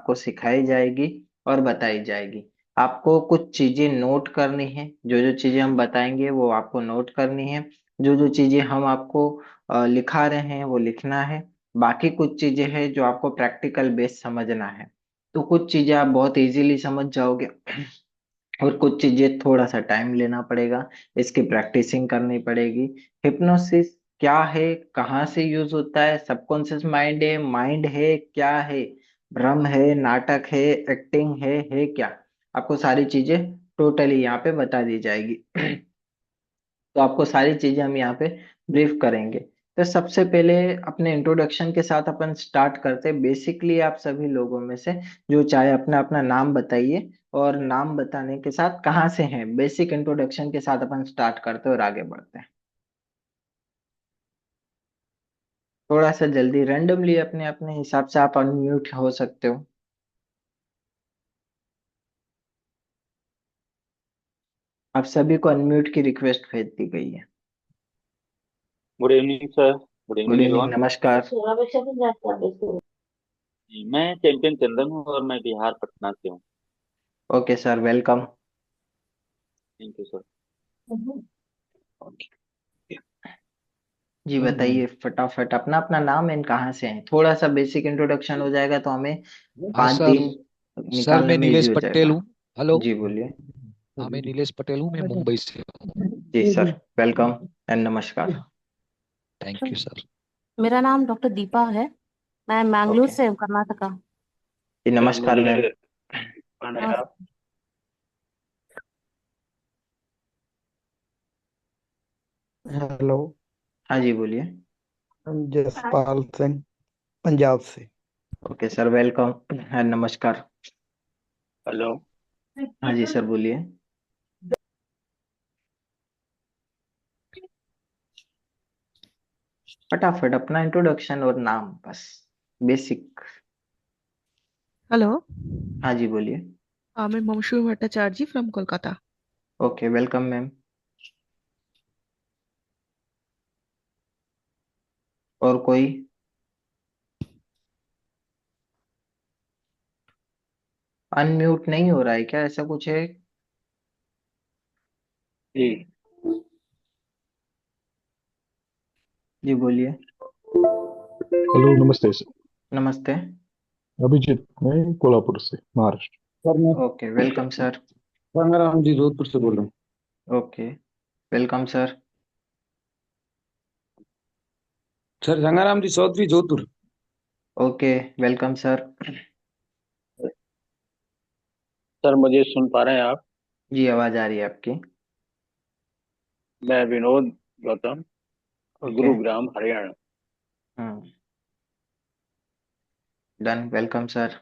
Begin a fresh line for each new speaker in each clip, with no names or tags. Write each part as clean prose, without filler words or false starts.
आपको सिखाई जाएगी और बताई जाएगी। आपको कुछ चीजें नोट करनी है, जो जो चीजें हम बताएंगे वो आपको नोट करनी है। जो जो चीजें हम आपको लिखा रहे हैं वो लिखना है। बाकी कुछ चीजें हैं जो आपको प्रैक्टिकल बेस समझना है। तो कुछ चीजें आप बहुत इजीली समझ जाओगे और कुछ चीजें थोड़ा सा टाइम लेना पड़ेगा, इसकी प्रैक्टिसिंग करनी पड़ेगी। हिप्नोसिस क्या है, कहाँ से यूज होता है, सबकॉन्शियस माइंड है क्या है, भ्रम है, नाटक है, एक्टिंग है क्या, आपको सारी चीजें टोटली यहाँ पे बता दी जाएगी। तो आपको सारी चीजें हम यहाँ पे ब्रीफ करेंगे। तो सबसे पहले अपने इंट्रोडक्शन के साथ अपन स्टार्ट करते हैं। बेसिकली आप सभी लोगों में से जो चाहे अपना अपना नाम बताइए, और नाम बताने के साथ कहाँ से हैं, बेसिक इंट्रोडक्शन के साथ अपन स्टार्ट करते हैं और आगे बढ़ते हैं। थोड़ा सा जल्दी रैंडमली अपने अपने हिसाब से आप अनम्यूट हो सकते हो। आप सभी को अनम्यूट की रिक्वेस्ट भेज दी गई है।
Good evening sir. Good
good
evening
evening,
everyone.
नमस्कार।
जी, मैं चैंपियन चंदन हूँ और मैं बिहार पटना से हूँ।
Okay sir, welcome.
Thank you sir.
जी बताइए फटाफट अपना अपना नाम एंड कहाँ से हैं, थोड़ा सा बेसिक इंट्रोडक्शन हो जाएगा तो हमें
हाँ
पाँच
सर।
दिन
सर
निकालने
मैं
में इजी
नीलेश
हो
पटेल
जाएगा।
हूँ। हेलो।
जी बोलिए।
हाँ मैं नीलेश पटेल हूँ, मैं मुंबई से हूँ।
जी सर, वेलकम एंड नमस्कार।
Thank you sir.
मेरा नाम डॉक्टर दीपा है। मैं मैंगलोर
ओके
से हूँ, कर्नाटका।
जी,
सर
नमस्कार
मुझे
मैम।
कौन है
नमस्ते।
आप?
हेलो।
हाँ जी बोलिए।
जसपाल सिंह, पंजाब से।
ओके सर, वेलकम एंड नमस्कार।
हेलो।
हाँ जी सर बोलिए। फटाफट अपना इंट्रोडक्शन और नाम बस, बेसिक।
हेलो।
हाँ जी बोलिए।
मैं Mamshu Bhattacharya from Kolkata.
Okay welcome ma'am. और कोई? अनम्यूट नहीं हो रहा है क्या, ऐसा कुछ है?
जी।
जी बोलिए।
हेलो नमस्ते सर।
नमस्ते।
अभिजीत, मैं कोल्हापुर से, महाराष्ट्र।
सर मैं
okay welcome sir.
Gangaram ji Jodhpur से बोल रहा हूँ।
Okay welcome sir.
Sir Gangaram ji Chaudhary Jodhpur.
Okay welcome sir.
Sir मुझे सुन पा रहे हैं आप?
जी आवाज आ रही है आपकी।
मैं Vinod Gautam,
okay.
Gurugram Haryana.
Hmm. Done, welcome sir.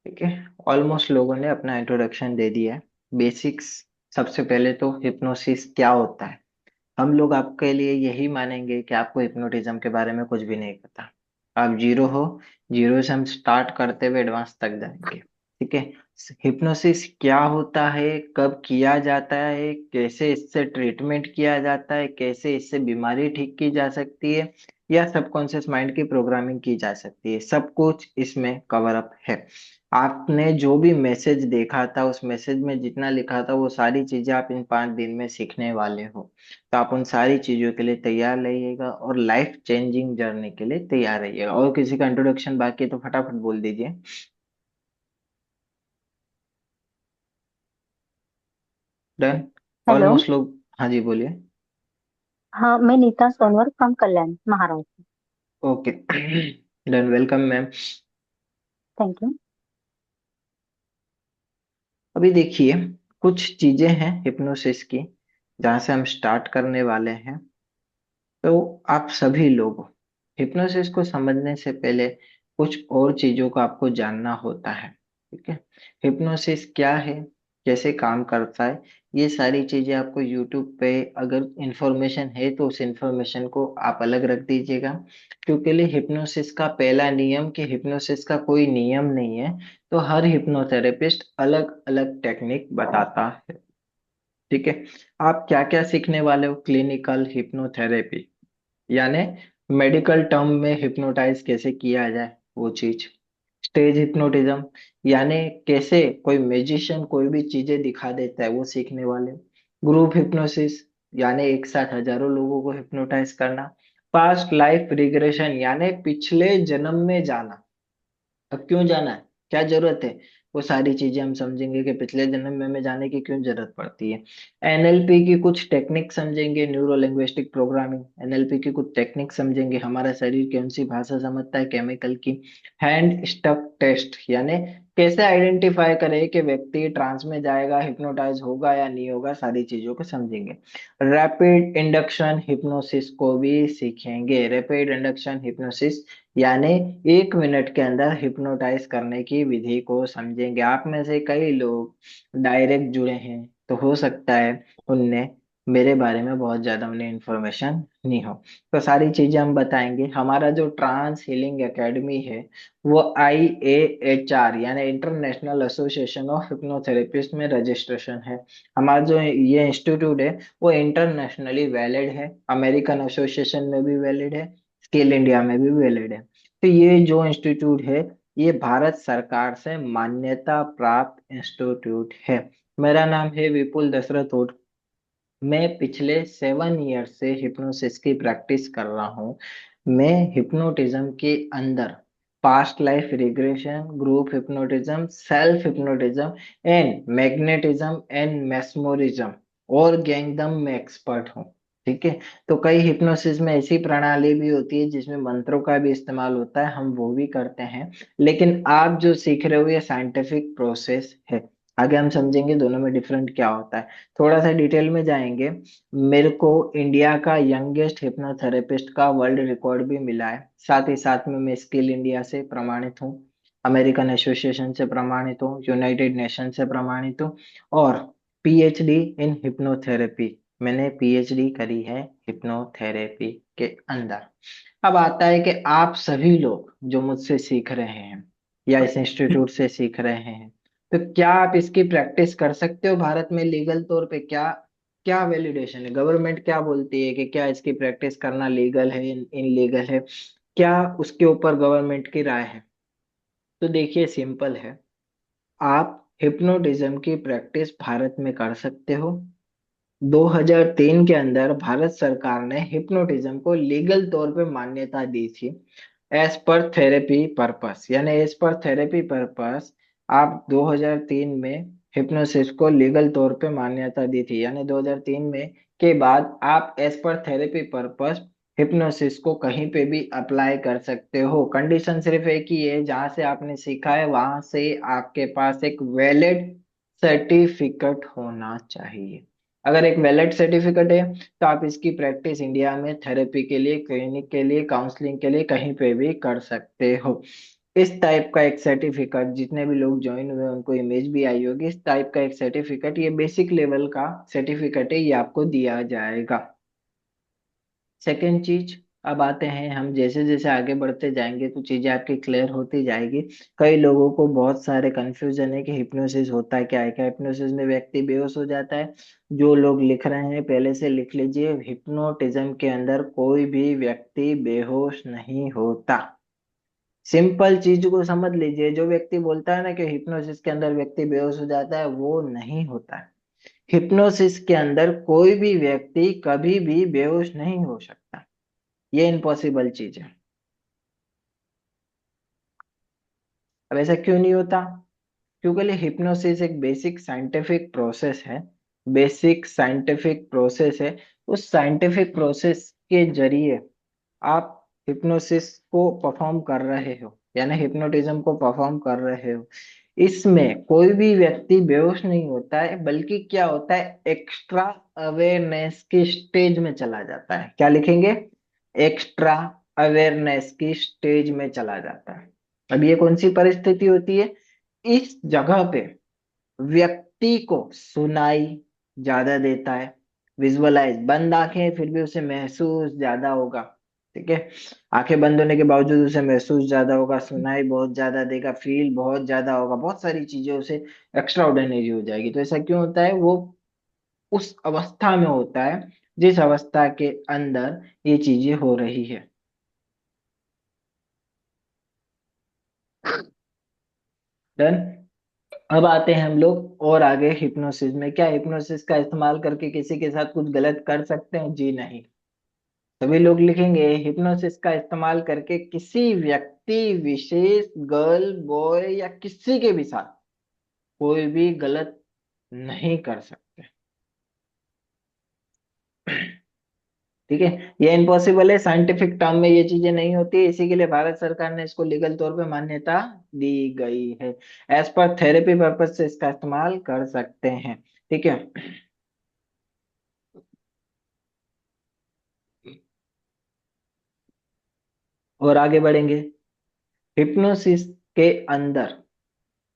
ठीक है, ऑलमोस्ट लोगों ने अपना इंट्रोडक्शन दे दिया है। बेसिक्स। सबसे पहले तो हिप्नोसिस क्या होता है। हम लोग आपके लिए यही मानेंगे कि आपको हिप्नोटिज्म के बारे में कुछ भी नहीं पता। आप जीरो हो। जीरो से हम स्टार्ट करते हुए एडवांस तक जाएंगे। ठीक है। हिप्नोसिस क्या होता है, कब किया जाता है, कैसे इससे ट्रीटमेंट किया जाता है, कैसे इससे बीमारी ठीक की जा सकती है, या सबकॉन्शियस माइंड की प्रोग्रामिंग की जा सकती है, सब कुछ इसमें कवर अप है। आपने जो भी मैसेज देखा था उस मैसेज में जितना लिखा था वो सारी चीजें आप इन 5 दिन में सीखने वाले हो। तो आप उन सारी चीजों के लिए तैयार रहिएगा और लाइफ चेंजिंग जर्नी के लिए तैयार रहिएगा। और किसी का इंट्रोडक्शन बाकी है तो फटाफट बोल दीजिए। डन।
हेलो।
ऑलमोस्ट लोग। हाँ जी बोलिए।
हाँ, मैं Neeta Sonwar from Kalyan, Maharashtra.
Okay done, welcome ma'am.
Thank you.
अभी देखिए, कुछ चीजें हैं हिप्नोसिस की जहां से हम स्टार्ट करने वाले हैं। तो आप सभी लोग हिप्नोसिस को समझने से पहले कुछ और चीजों को आपको जानना होता है। ठीक है। हिप्नोसिस क्या है, कैसे काम करता है, ये सारी चीजें आपको यूट्यूब पे अगर इंफॉर्मेशन है तो उस इंफॉर्मेशन को आप अलग रख दीजिएगा। क्योंकि लिए हिप्नोसिस का पहला नियम कि हिप्नोसिस का कोई नियम नहीं है। तो हर हिप्नोथेरेपिस्ट अलग अलग टेक्निक बताता है। ठीक है। आप क्या क्या सीखने वाले हो? क्लिनिकल हिप्नोथेरेपी, यानी मेडिकल टर्म में हिप्नोटाइज कैसे किया जाए वो चीज। स्टेज हिप्नोटिज्म, यानी कैसे कोई म्यूजिशियन कोई भी चीजें दिखा देता है, वो सीखने वाले। ग्रुप हिप्नोसिस, यानी एक साथ हजारों लोगों को हिप्नोटाइज करना। पास्ट लाइफ रिग्रेशन, यानी पिछले जन्म में जाना। अब क्यों जाना है, क्या जरूरत है, वो सारी चीजें हम समझेंगे कि पिछले जन्म में हमें जाने की क्यों जरूरत पड़ती है। एनएलपी की कुछ टेक्निक समझेंगे, न्यूरो लिंग्विस्टिक प्रोग्रामिंग। एनएलपी की कुछ टेक्निक समझेंगे, हमारा शरीर कौन सी भाषा समझता है केमिकल की। हैंड स्टक टेस्ट, यानी कैसे आइडेंटिफाई करे कि व्यक्ति ट्रांस में जाएगा, हिप्नोटाइज होगा या नहीं होगा, सारी चीजों को समझेंगे। रैपिड इंडक्शन हिप्नोसिस को भी सीखेंगे। रैपिड इंडक्शन हिप्नोसिस यानी 1 मिनट के अंदर हिप्नोटाइज करने की विधि को समझेंगे। आप में से कई लोग डायरेक्ट जुड़े हैं, तो हो सकता है उनने मेरे बारे में बहुत ज्यादा उन्हें इंफॉर्मेशन नहीं हो। तो सारी चीजें हम बताएंगे। हमारा जो ट्रांस हीलिंग एकेडमी है वो IAHR यानी इंटरनेशनल एसोसिएशन ऑफ हिप्नोथेरेपिस्ट में रजिस्ट्रेशन है। हमारा जो ये इंस्टीट्यूट है वो इंटरनेशनली वैलिड है, अमेरिकन एसोसिएशन में भी वैलिड है, स्किल इंडिया में भी वैलिड है। तो ये जो इंस्टीट्यूट है ये भारत सरकार से मान्यता प्राप्त इंस्टीट्यूट है। मेरा नाम है विपुल दशरथ ओट। मैं पिछले 7 ईयर से हिप्नोसिस की प्रैक्टिस कर रहा हूँ। मैं हिप्नोटिज्म के अंदर past life regression, group hypnotism, self hypnotism and magnetism and mesmerism और गैंगडम में एक्सपर्ट हूँ। ठीक है। तो कई हिप्नोसिस में ऐसी प्रणाली भी होती है जिसमें मंत्रों का भी इस्तेमाल होता है, हम वो भी करते हैं। लेकिन आप जो सीख रहे हो ये साइंटिफिक प्रोसेस है। आगे हम समझेंगे दोनों में डिफरेंट क्या होता है, थोड़ा सा डिटेल में जाएंगे। मेरे को इंडिया का यंगेस्ट हिप्नोथेरेपिस्ट का वर्ल्ड रिकॉर्ड भी मिला है। साथ ही साथ में मैं स्किल इंडिया से प्रमाणित हूँ, अमेरिकन एसोसिएशन से प्रमाणित हूँ, यूनाइटेड नेशन से प्रमाणित हूँ, और PhD इन हिप्नोथेरेपी, मैंने PhD करी है हिप्नोथेरेपी के अंदर। अब आता है कि आप सभी लोग जो मुझसे सीख रहे हैं या इस इंस्टीट्यूट से सीख रहे हैं, तो क्या आप इसकी प्रैक्टिस कर सकते हो भारत में लीगल तौर पे? क्या क्या वैलिडेशन है, गवर्नमेंट क्या बोलती है कि क्या इसकी प्रैक्टिस करना लीगल है, इनलीगल है, क्या उसके ऊपर गवर्नमेंट की राय है? तो देखिए सिंपल है, आप हिप्नोटिज्म की प्रैक्टिस भारत में कर सकते हो। 2003 के अंदर भारत सरकार ने हिप्नोटिज्म को लीगल तौर पे मान्यता दी थी, एज पर थेरेपी पर्पस, यानी एज पर थेरेपी पर्पस। आप 2003 में हिप्नोसिस को लीगल तौर पे मान्यता दी थी, यानी 2003 में के बाद आप as per therapy purpose hypnosis को कहीं पे भी अप्लाई कर सकते हो। कंडीशन सिर्फ एक ही है, जहां से आपने सीखा है वहां से आपके पास एक वैलिड सर्टिफिकेट होना चाहिए। अगर एक वैलिड सर्टिफिकेट है तो आप इसकी प्रैक्टिस इंडिया में थेरेपी के लिए, क्लिनिक के लिए, काउंसलिंग के लिए कहीं पे भी कर सकते हो। इस टाइप का एक सर्टिफिकेट, जितने भी लोग ज्वाइन हुए उनको इमेज भी आई होगी, इस टाइप का एक सर्टिफिकेट, ये बेसिक लेवल का सर्टिफिकेट है, ये आपको दिया जाएगा। सेकेंड चीज, अब आते हैं हम जैसे जैसे आगे बढ़ते जाएंगे तो चीजें आपकी क्लियर होती जाएगी। कई लोगों को बहुत सारे कंफ्यूजन है कि हिप्नोसिस होता है क्या है, क्या हिप्नोसिस में व्यक्ति बेहोश हो जाता है? जो लोग लिख रहे हैं पहले से लिख लीजिए, हिप्नोटिज्म के अंदर कोई भी व्यक्ति बेहोश नहीं होता। सिंपल चीज को समझ लीजिए, जो व्यक्ति बोलता है ना कि हिप्नोसिस के अंदर व्यक्ति बेहोश हो जाता है, वो नहीं होता है। हिप्नोसिस के अंदर कोई भी व्यक्ति कभी भी बेहोश नहीं हो सकता, ये इम्पॉसिबल चीज है। अब ऐसा क्यों नहीं होता? क्योंकि हिप्नोसिस एक बेसिक साइंटिफिक प्रोसेस है, बेसिक साइंटिफिक प्रोसेस है। उस साइंटिफिक प्रोसेस के जरिए आप हिप्नोसिस को परफॉर्म कर रहे हो, यानी हिप्नोटिज्म को परफॉर्म कर रहे हो। इसमें कोई भी व्यक्ति बेहोश नहीं होता है, बल्कि क्या होता है, एक्स्ट्रा अवेयरनेस की स्टेज में चला जाता है। क्या लिखेंगे? एक्स्ट्रा अवेयरनेस की स्टेज में चला जाता है। अब ये कौन सी परिस्थिति होती है? इस जगह पे व्यक्ति को सुनाई ज्यादा देता है, विजुअलाइज, बंद आंखें फिर भी उसे महसूस ज्यादा होगा। ठीक है। आंखें बंद होने के बावजूद उसे महसूस ज्यादा होगा, सुनाई बहुत ज्यादा देगा, फील बहुत ज्यादा होगा, बहुत सारी चीजें उसे एक्स्ट्रा ऑर्डिनरी हो जाएगी। तो ऐसा क्यों होता है? वो उस अवस्था में होता है जिस अवस्था के अंदर ये चीजें हो रही है। डन। अब आते हैं हम लोग और आगे हिप्नोसिस में। क्या हिप्नोसिस का इस्तेमाल करके किसी के साथ कुछ गलत कर सकते हैं? जी नहीं। सभी लोग लिखेंगे हिप्नोसिस का इस्तेमाल करके किसी व्यक्ति विशेष, गर्ल, बॉय या किसी के भी साथ कोई भी गलत नहीं कर सकते। ठीक है, ये इम्पॉसिबल है, साइंटिफिक टर्म में ये चीजें नहीं होती, इसी के लिए भारत सरकार ने इसको लीगल तौर पे मान्यता दी गई है। एज पर थेरेपी पर्पज से इसका इस्तेमाल कर सकते हैं। ठीक है, और आगे बढ़ेंगे। हिप्नोसिस के अंदर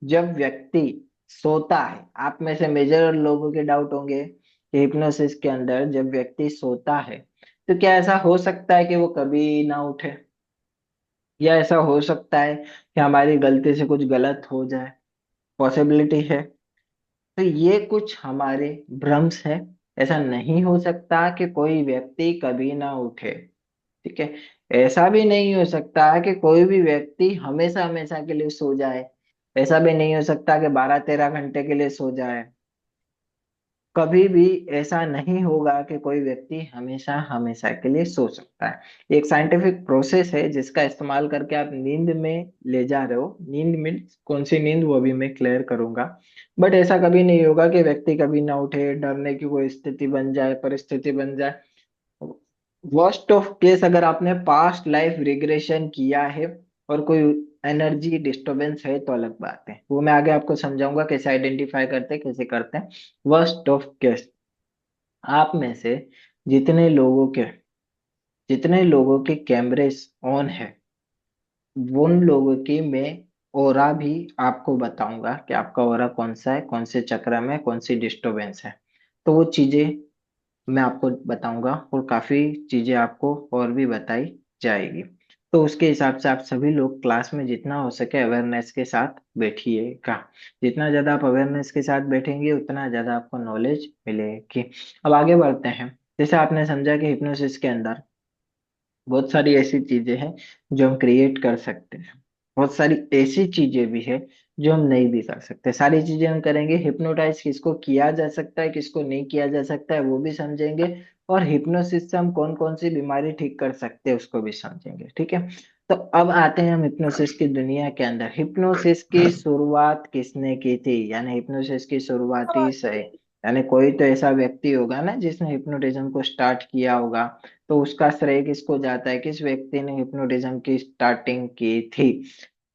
जब व्यक्ति सोता है, आप में से मेजर लोगों के डाउट होंगे कि हिप्नोसिस के अंदर जब व्यक्ति सोता है तो क्या ऐसा हो सकता है कि वो कभी ना उठे, या ऐसा हो सकता है कि हमारी गलती से कुछ गलत हो जाए? पॉसिबिलिटी है। तो ये कुछ हमारे भ्रम्स है। ऐसा नहीं हो सकता कि कोई व्यक्ति कभी ना उठे। ठीक है, ऐसा भी नहीं हो सकता कि कोई भी व्यक्ति हमेशा हमेशा के लिए सो जाए। ऐसा भी नहीं हो सकता कि 12-13 घंटे के लिए सो जाए। कभी भी ऐसा नहीं होगा कि कोई व्यक्ति हमेशा हमेशा के लिए सो सकता है। एक साइंटिफिक प्रोसेस है जिसका इस्तेमाल करके आप नींद में ले जा रहे हो। नींद में कौन सी नींद, वो भी मैं क्लियर करूंगा। बट ऐसा कभी नहीं होगा कि व्यक्ति कभी ना उठे, डरने की कोई स्थिति बन जाए, परिस्थिति बन जाए। वर्स्ट ऑफ केस, अगर आपने पास्ट लाइफ रिग्रेशन किया है और कोई एनर्जी डिस्टरबेंस है तो अलग बात है, वो मैं आगे आपको समझाऊंगा कैसे आइडेंटिफाई करते हैं, कैसे करते हैं। वर्स्ट ऑफ केस, आप में से जितने लोगों के जितने लोगों के कैमरेस ऑन है, उन लोगों की मैं ओरा भी आपको बताऊंगा कि आपका ओरा कौन सा है, कौन से चक्र में कौन सी डिस्टरबेंस है। तो वो चीजें मैं आपको बताऊंगा और काफी चीजें आपको और भी बताई जाएगी। तो उसके हिसाब से आप सभी लोग क्लास में जितना हो सके अवेयरनेस के साथ बैठिएगा। जितना ज्यादा आप अवेयरनेस के साथ बैठेंगे उतना ज्यादा आपको नॉलेज मिलेगी। अब आगे बढ़ते हैं। जैसे आपने समझा कि हिप्नोसिस के अंदर बहुत सारी ऐसी चीजें हैं जो हम क्रिएट कर सकते हैं, बहुत सारी ऐसी चीजें भी है जो हम नहीं भी कर सकते। सारी चीजें हम करेंगे। हिप्नोटाइज किसको किया जा सकता है, किसको नहीं किया जा सकता है, वो भी समझेंगे। और हिप्नोसिस से हम कौन कौन सी बीमारी ठीक कर सकते हैं उसको भी समझेंगे। ठीक है, तो अब आते हैं हम हिप्नोसिस की दुनिया के अंदर। हिप्नोसिस की शुरुआत किसने की थी, यानी हिप्नोसिस की शुरुआती से, यानी कोई तो ऐसा व्यक्ति होगा ना जिसने हिप्नोटिज्म को स्टार्ट किया होगा। तो उसका श्रेय किसको जाता है, किस व्यक्ति ने हिप्नोटिज्म की स्टार्टिंग की थी?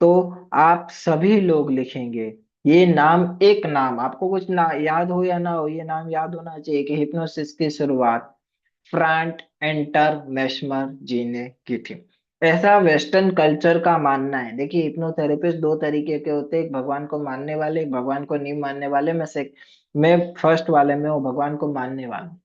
तो आप सभी लोग लिखेंगे ये नाम। एक नाम आपको कुछ ना याद हो या ना हो, ये नाम याद होना चाहिए कि हिप्नोसिस की शुरुआत फ्रैंक एंटर मेस्मर जी ने की थी। ऐसा वेस्टर्न कल्चर का मानना है। देखिए, हिप्नोथेरेपिस्ट दो तरीके के होते हैं, एक भगवान को मानने वाले, एक भगवान को नहीं मानने वाले। मैं फर्स्ट वाले में हूँ, भगवान को मानने वाला।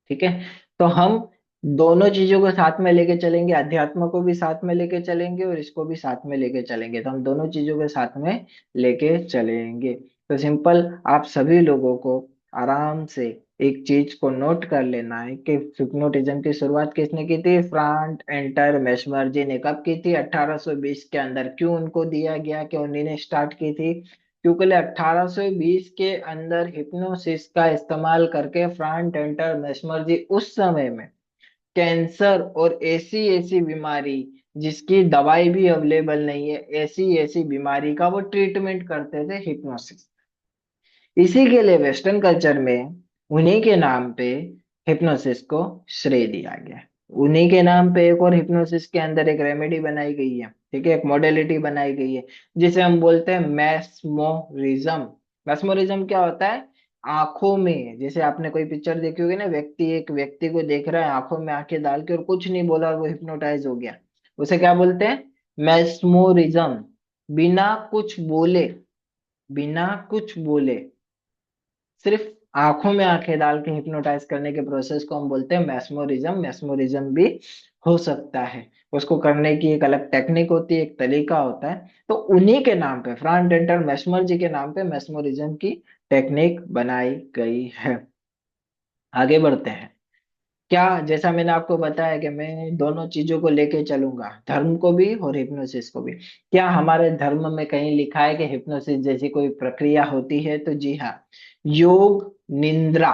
ठीक है, तो हम दोनों चीजों को साथ में लेके चलेंगे, अध्यात्म को भी साथ में लेके चलेंगे और इसको भी साथ में लेके चलेंगे। तो हम दोनों चीजों को साथ में लेके चलेंगे। तो सिंपल, आप सभी लोगों को आराम से एक चीज को नोट कर लेना है कि हिप्नोटिज्म की शुरुआत किसने की थी? फ्रांट एंटर मेस्मर जी ने। कब की थी? 1820 के अंदर। क्यों उनको दिया गया कि उन्हीं ने स्टार्ट की थी? क्योंकि 1820 के अंदर हिप्नोसिस का इस्तेमाल करके फ्रांक एंटर मेस्मर जी उस समय में कैंसर और ऐसी ऐसी बीमारी जिसकी दवाई भी अवेलेबल नहीं है, ऐसी ऐसी बीमारी का वो ट्रीटमेंट करते थे, हिप्नोसिस। इसी के लिए वेस्टर्न कल्चर में उन्हीं के नाम पे हिप्नोसिस को श्रेय दिया गया है। उन्हीं के नाम पे एक और हिप्नोसिस के अंदर एक रेमेडी बनाई गई है। ठीक है, एक मॉडलिटी बनाई गई है जिसे हम बोलते हैं मैस्मोरिज्म। मैस्मोरिज्म क्या होता है? आंखों में, जैसे आपने कोई पिक्चर देखी होगी ना, व्यक्ति एक व्यक्ति को देख रहा है आंखों में आंखें डाल के और कुछ नहीं बोला और वो हिप्नोटाइज हो गया, उसे क्या बोलते हैं? मैस्मोरिज्म। बिना कुछ बोले, बिना कुछ बोले, सिर्फ आंखों में आंखें डाल के हिप्नोटाइज करने के प्रोसेस को हम बोलते हैं मैस्मोरिज्म। मैस्मोरिज्म भी हो सकता है। उसको करने की एक अलग टेक्निक होती है, एक तरीका होता है। तो उन्हीं के नाम पे, फ्रांक डेंटर मेस्मर जी के नाम पे मैस्मोरिज्म की टेक्निक बनाई गई है। आगे बढ़ते हैं। क्या, जैसा मैंने आपको बताया कि मैं दोनों चीजों को लेके चलूंगा, धर्म को भी और हिप्नोसिस को भी। क्या हमारे धर्म में कहीं लिखा है कि हिप्नोसिस जैसी कोई प्रक्रिया होती है? तो जी हाँ। योग निद्रा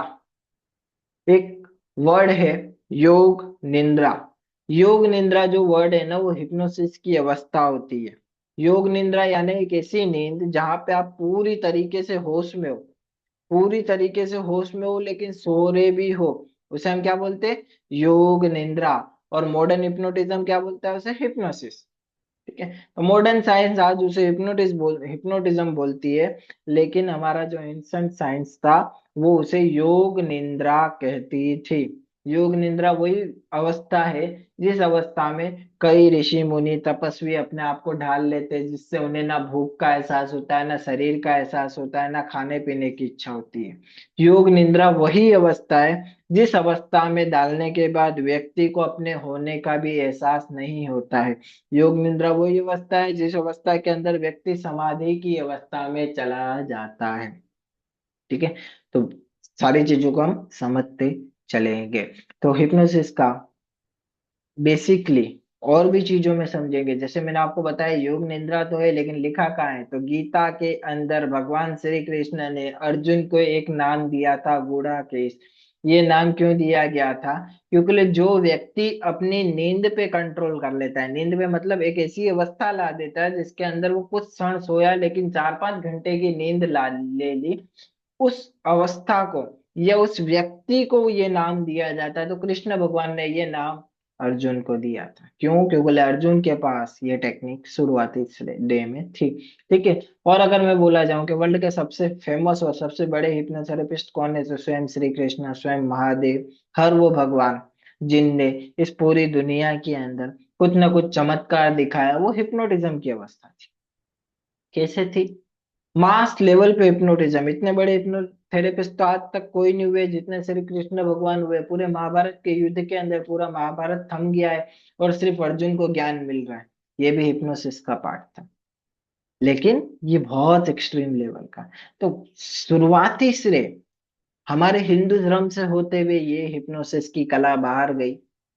एक वर्ड है, योग निद्रा। योग निद्रा जो वर्ड है ना, वो हिप्नोसिस की अवस्था होती है। योग निद्रा यानी एक ऐसी नींद जहां पे आप पूरी तरीके से होश में हो, पूरी तरीके से होश में हो लेकिन सो रहे भी हो, उसे हम क्या बोलते हैं? योग निद्रा। और मॉडर्न हिप्नोटिज्म क्या बोलता है? उसे हिप्नोसिस। ठीक है। तो मॉडर्न साइंस आज उसे हिप्नोटिज्म बोलती है, लेकिन हमारा जो एंशंट साइंस था वो उसे योग निद्रा कहती थी। योग निद्रा वही अवस्था है जिस अवस्था में कई ऋषि मुनि तपस्वी अपने आप को ढाल लेते हैं, जिससे उन्हें ना भूख का एहसास होता है, ना शरीर का एहसास होता है, ना खाने पीने की इच्छा होती है। योग निद्रा वही अवस्था है जिस अवस्था में डालने के बाद व्यक्ति को अपने होने का भी एहसास नहीं होता है। योग निद्रा वही अवस्था है जिस अवस्था के अंदर व्यक्ति समाधि की अवस्था में चला जाता है। ठीक है। तो सारी चीजों को हम समझते चलेंगे। तो हिप्नोसिस का बेसिकली और भी चीजों में समझेंगे। जैसे मैंने आपको बताया योग निद्रा तो है, लेकिन लिखा कहाँ है? तो गीता के अंदर भगवान श्री कृष्ण ने अर्जुन को एक नाम दिया था, गूढ़ाकेश। ये नाम क्यों दिया गया था? क्योंकि जो व्यक्ति अपनी नींद पे कंट्रोल कर लेता है, नींद पे मतलब एक ऐसी अवस्था ला देता है जिसके अंदर वो कुछ क्षण सोया लेकिन 4-5 घंटे की नींद ला ले ली, उस अवस्था को या उस व्यक्ति को ये नाम दिया जाता है। तो कृष्ण भगवान ने ये नाम अर्जुन को दिया था। क्यों? क्योंकि अर्जुन के पास ये टेक्निक शुरुआती डे में थी। ठीक है। और अगर मैं बोला जाऊं कि वर्ल्ड के सबसे फेमस और सबसे बड़े हिप्नोथेरेपिस्ट कौन है, तो स्वयं श्री कृष्ण, स्वयं महादेव, हर वो भगवान जिनने इस पूरी दुनिया के अंदर कुछ ना कुछ चमत्कार दिखाया, वो हिप्नोटिज्म की अवस्था थी। कैसे थी? मास लेवल पे हिप्नोटिज्म। इतने बड़े हिप्नोथेरेपिस्ट तो आज तक कोई नहीं हुए जितने श्री कृष्ण भगवान हुए। पूरे महाभारत के युद्ध के अंदर पूरा महाभारत थम गया है और सिर्फ अर्जुन को ज्ञान मिल रहा है। ये भी हिप्नोसिस का पार्ट था, लेकिन ये बहुत एक्सट्रीम लेवल का। तो शुरुआती श्रेय हमारे हिंदू धर्म से होते हुए ये हिप्नोसिस की कला बाहर गई,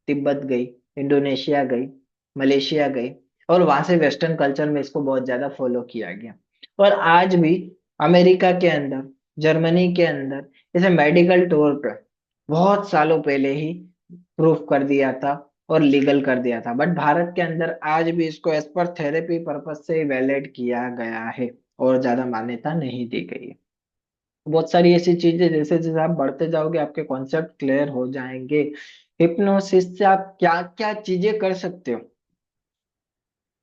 तिब्बत गई, इंडोनेशिया गई, मलेशिया गई, और वहां से वेस्टर्न कल्चर में इसको बहुत ज्यादा फॉलो किया गया। और आज भी अमेरिका के अंदर, जर्मनी के अंदर इसे मेडिकल तौर पर बहुत सालों पहले ही प्रूफ कर दिया था और लीगल कर दिया था। बट भारत के अंदर आज भी इसको एज पर थेरेपी पर्पज से वैलिड किया गया है और ज्यादा मान्यता नहीं दी गई है। बहुत सारी ऐसी चीजें, जैसे जैसे आप बढ़ते जाओगे आपके कॉन्सेप्ट क्लियर हो जाएंगे। हिप्नोसिस से आप क्या क्या चीजें कर सकते हो?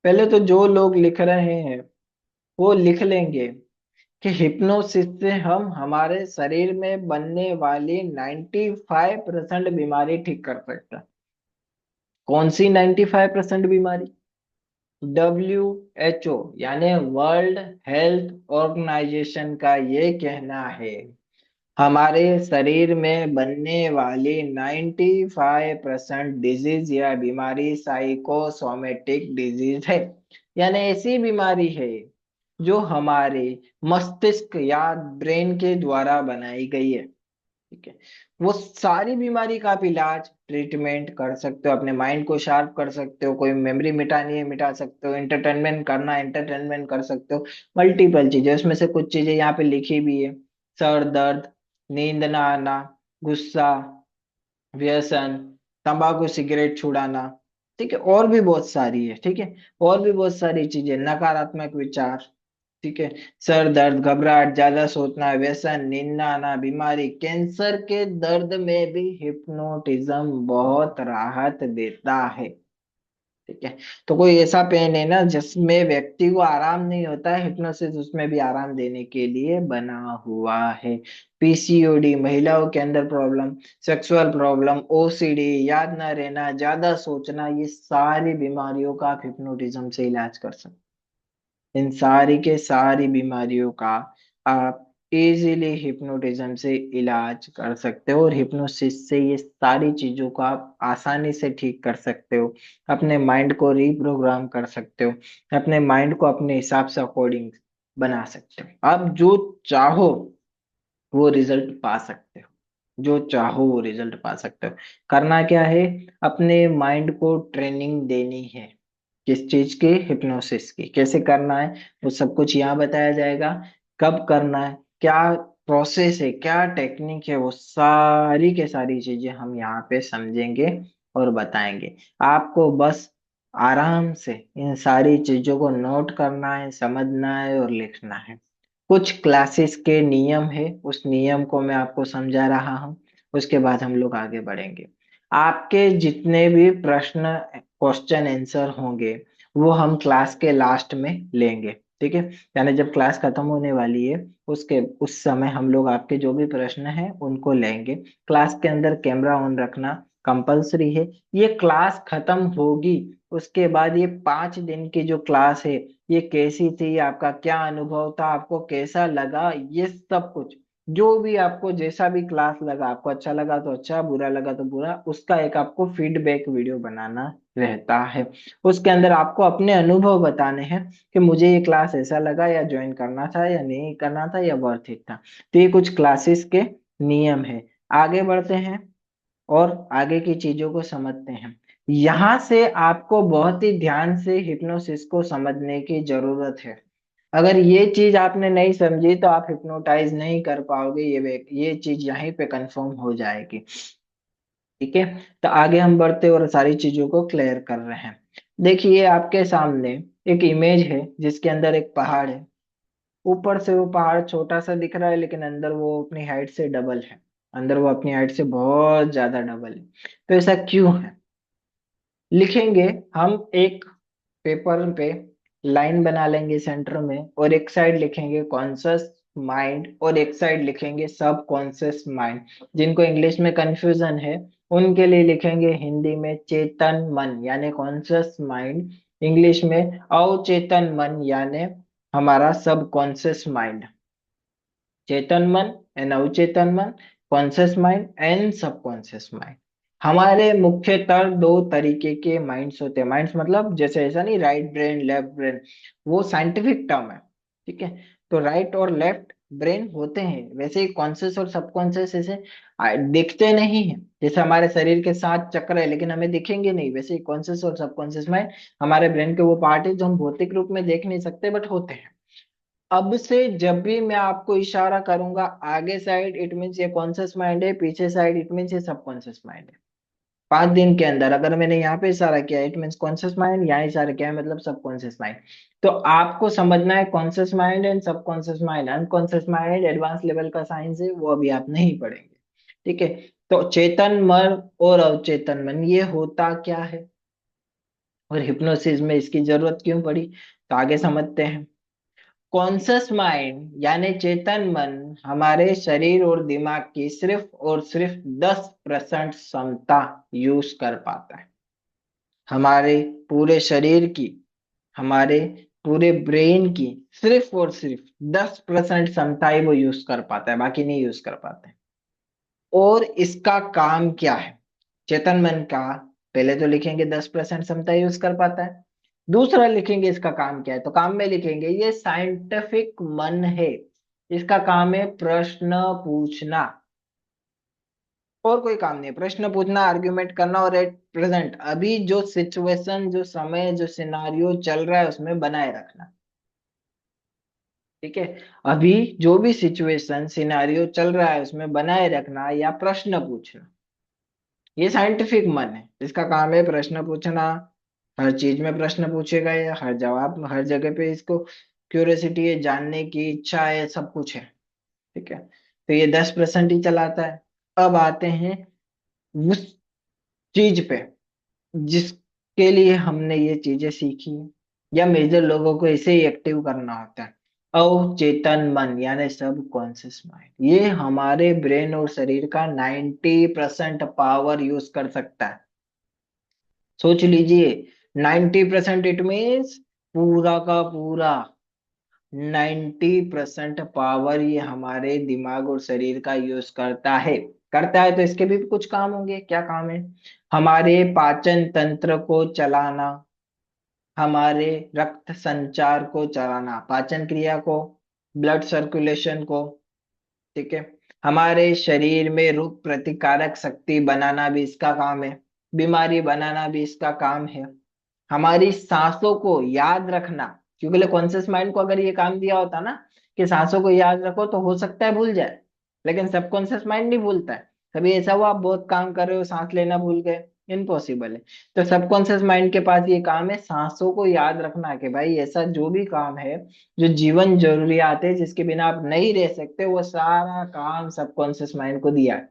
पहले तो जो लोग लिख रहे हैं वो लिख लेंगे कि हिप्नोसिस से हम हमारे शरीर में बनने वाली 95% बीमारी ठीक कर सकते हैं। कौन सी 95% बीमारी? WHO यानी वर्ल्ड हेल्थ ऑर्गेनाइजेशन का ये कहना है हमारे शरीर में बनने वाली 95% डिजीज या बीमारी साइकोसोमेटिक डिजीज है। यानी ऐसी बीमारी है जो हमारे मस्तिष्क या ब्रेन के द्वारा बनाई गई है। ठीक है। वो सारी बीमारी का आप इलाज, ट्रीटमेंट कर सकते हो, अपने माइंड को शार्प कर सकते हो, कोई मेमोरी मिटानी है मिटा सकते हो, एंटरटेनमेंट करना एंटरटेनमेंट कर सकते हो। मल्टीपल चीजें, उसमें से कुछ चीजें यहाँ पे लिखी भी है। सर दर्द, नींद ना आना, गुस्सा, व्यसन, तंबाकू सिगरेट छुड़ाना। ठीक है। और भी बहुत सारी है। ठीक है। और भी बहुत सारी चीजें, नकारात्मक विचार। ठीक है। सर दर्द, घबराहट, ज्यादा सोचना, व्यसन, नींद ना आना, बीमारी, कैंसर के दर्द में भी हिप्नोटिज्म बहुत राहत देता है। ठीक है। तो कोई ऐसा पेन है ना जिसमें व्यक्ति को आराम नहीं होता है, हिप्नोसिस उसमें भी आराम देने के लिए बना हुआ है। PCOD, महिलाओं के अंदर प्रॉब्लम, सेक्सुअल प्रॉब्लम, OCD, याद ना रहना, ज्यादा सोचना, ये सारी बीमारियों का आप हिप्नोटिज्म से इलाज कर सकते हैं। इन सारी के सारी बीमारियों का आप इजीली हिप्नोटिज्म से इलाज कर सकते हो, और हिप्नोसिस से ये सारी चीजों को आप आसानी से ठीक कर सकते हो। अपने माइंड को रीप्रोग्राम कर सकते हो, अपने माइंड को अपने हिसाब से अकॉर्डिंग बना सकते हो। आप जो चाहो वो रिजल्ट पा सकते हो। जो चाहो वो रिजल्ट पा सकते हो। करना क्या है, अपने माइंड को ट्रेनिंग देनी है। किस चीज की? हिप्नोसिस की। कैसे करना है वो सब कुछ यहाँ बताया जाएगा। कब करना है, क्या प्रोसेस है, क्या टेक्निक है, वो सारी के सारी चीजें हम यहाँ पे समझेंगे और बताएंगे। आपको बस आराम से इन सारी चीजों को नोट करना है, समझना है और लिखना है। कुछ क्लासेस के नियम है, उस नियम को मैं आपको समझा रहा हूँ। उसके बाद हम लोग आगे बढ़ेंगे। आपके जितने भी प्रश्न, क्वेश्चन आंसर होंगे, वो हम क्लास के लास्ट में लेंगे। ठीक है, यानी जब क्लास खत्म होने वाली है, उसके उस समय हम लोग आपके जो भी प्रश्न हैं उनको लेंगे। क्लास के अंदर कैमरा ऑन रखना कंपलसरी है। ये क्लास खत्म होगी, उसके बाद ये 5 दिन की जो क्लास है, ये कैसी थी, आपका क्या अनुभव था, आपको कैसा लगा, ये सब कुछ जो भी आपको जैसा भी क्लास लगा, आपको अच्छा लगा तो अच्छा, बुरा लगा तो बुरा, उसका एक आपको फीडबैक वीडियो बनाना रहता है। उसके अंदर आपको अपने अनुभव बताने हैं कि मुझे ये क्लास ऐसा लगा, या ज्वाइन करना था या नहीं करना था, या वर्थ इट था। तो ये कुछ क्लासेस के नियम है। आगे बढ़ते हैं और आगे की चीजों को समझते हैं। यहाँ से आपको बहुत ही ध्यान से हिप्नोसिस को समझने की जरूरत है। अगर ये चीज आपने नहीं समझी तो आप हिप्नोटाइज नहीं कर पाओगे, ये चीज यहीं पे कंफर्म हो जाएगी। ठीक है, तो आगे हम बढ़ते और सारी चीजों को क्लियर कर रहे हैं। देखिए आपके सामने एक इमेज है जिसके अंदर एक पहाड़ है। ऊपर से वो पहाड़ छोटा सा दिख रहा है, लेकिन अंदर वो अपनी हाइट से डबल है। अंदर वो अपनी हाइट से बहुत ज्यादा डबल है। तो ऐसा क्यों है, लिखेंगे हम। एक पेपर पे लाइन बना लेंगे सेंटर में, और एक साइड लिखेंगे कॉन्शियस माइंड और एक साइड लिखेंगे सब कॉन्शियस माइंड। जिनको इंग्लिश में कंफ्यूजन है उनके लिए लिखेंगे हिंदी में चेतन मन यानी कॉन्शियस माइंड, इंग्लिश में अवचेतन मन यानी हमारा सब कॉन्शियस माइंड। चेतन मन एंड अवचेतन मन, conscious mind and subconscious mind. हमारे मुख्यतः दो तरीके के माइंड्स होते हैं। माइंड्स मतलब जैसे ऐसा नहीं, राइट ब्रेन लेफ्ट ब्रेन, वो साइंटिफिक टर्म है। ठीक है, तो राइट और लेफ्ट ब्रेन होते हैं। वैसे ही कॉन्शियस और सबकॉन्शियस ऐसे दिखते नहीं है। जैसे हमारे शरीर के 7 चक्र है लेकिन हमें दिखेंगे नहीं, वैसे ही कॉन्शियस और सबकॉन्शियस माइंड हमारे ब्रेन के वो पार्ट है जो हम भौतिक रूप में देख नहीं सकते बट होते हैं। अब से जब भी मैं आपको इशारा करूंगा आगे साइड, इट मीन्स ये कॉन्शियस माइंड है, पीछे साइड इट मीन्स ये सबकॉन्शियस माइंड है। 5 दिन के अंदर अगर मैंने यहाँ पे इशारा किया इट मीन्स कॉन्शियस माइंड, यहाँ इशारा किया है मतलब सबकॉन्शियस माइंड। तो आपको समझना है conscious mind and subconscious mind. Unconscious mind advance level का साइंस है, वो अभी आप नहीं पढ़ेंगे। ठीक है, तो चेतन मन और अवचेतन मन ये होता क्या है, और हिप्नोसिस में इसकी जरूरत क्यों पड़ी, तो आगे समझते हैं। कॉन्शस माइंड यानी चेतन मन हमारे शरीर और दिमाग की सिर्फ और सिर्फ 10% क्षमता यूज कर पाता है। हमारे पूरे शरीर की, हमारे पूरे ब्रेन की सिर्फ और सिर्फ 10% क्षमता ही वो यूज कर पाता है, बाकी नहीं यूज कर पाता है। और इसका काम क्या है, चेतन मन का पहले तो लिखेंगे 10% क्षमता यूज कर पाता है। दूसरा लिखेंगे इसका काम क्या है, तो काम में लिखेंगे ये साइंटिफिक मन है। इसका काम है प्रश्न पूछना, और कोई काम नहीं है। प्रश्न पूछना, आर्ग्यूमेंट करना, और एट प्रेजेंट अभी जो सिचुएशन, जो समय, जो सिनारियो चल रहा है उसमें बनाए रखना। ठीक है, अभी जो भी सिचुएशन सिनारियो चल रहा है उसमें बनाए रखना या प्रश्न पूछना, ये साइंटिफिक मन है। इसका काम है प्रश्न पूछना। हर चीज में प्रश्न पूछेगा, या हर जवाब, हर जगह पे इसको क्यूरियोसिटी है, जानने की इच्छा है, सब कुछ है। ठीक है, तो ये 10% ही चलाता है। अब आते हैं उस चीज पे जिसके लिए हमने ये चीजें सीखी है, या मेजर लोगों को इसे ही एक्टिव करना होता है। अवचेतन मन यानी सब कॉन्शियस माइंड, ये हमारे ब्रेन और शरीर का 90% पावर यूज कर सकता है। सोच लीजिए, 90% इट मीन्स पूरा का पूरा 90% पावर ये हमारे दिमाग और शरीर का यूज करता है। करता है तो इसके भी कुछ काम होंगे। क्या काम है, हमारे पाचन तंत्र को चलाना, हमारे रक्त संचार को चलाना, पाचन क्रिया को, ब्लड सर्कुलेशन को। ठीक है, हमारे शरीर में रोग प्रतिकारक शक्ति बनाना भी इसका काम है, बीमारी बनाना भी इसका काम है, हमारी सांसों को याद रखना, क्योंकि कॉन्शियस माइंड को अगर ये काम दिया होता ना कि सांसों को याद रखो, तो हो सकता है भूल जाए, लेकिन सबकॉन्शियस माइंड नहीं भूलता है। कभी ऐसा हुआ आप बहुत काम कर रहे हो, सांस लेना भूल गए? इम्पॉसिबल है। तो सबकॉन्शियस माइंड के पास ये काम है सांसों को याद रखना, कि भाई ऐसा जो भी काम है, जो जीवन जरूरियात है, जिसके बिना आप नहीं रह सकते, वो सारा काम सबकॉन्शियस माइंड को दिया है।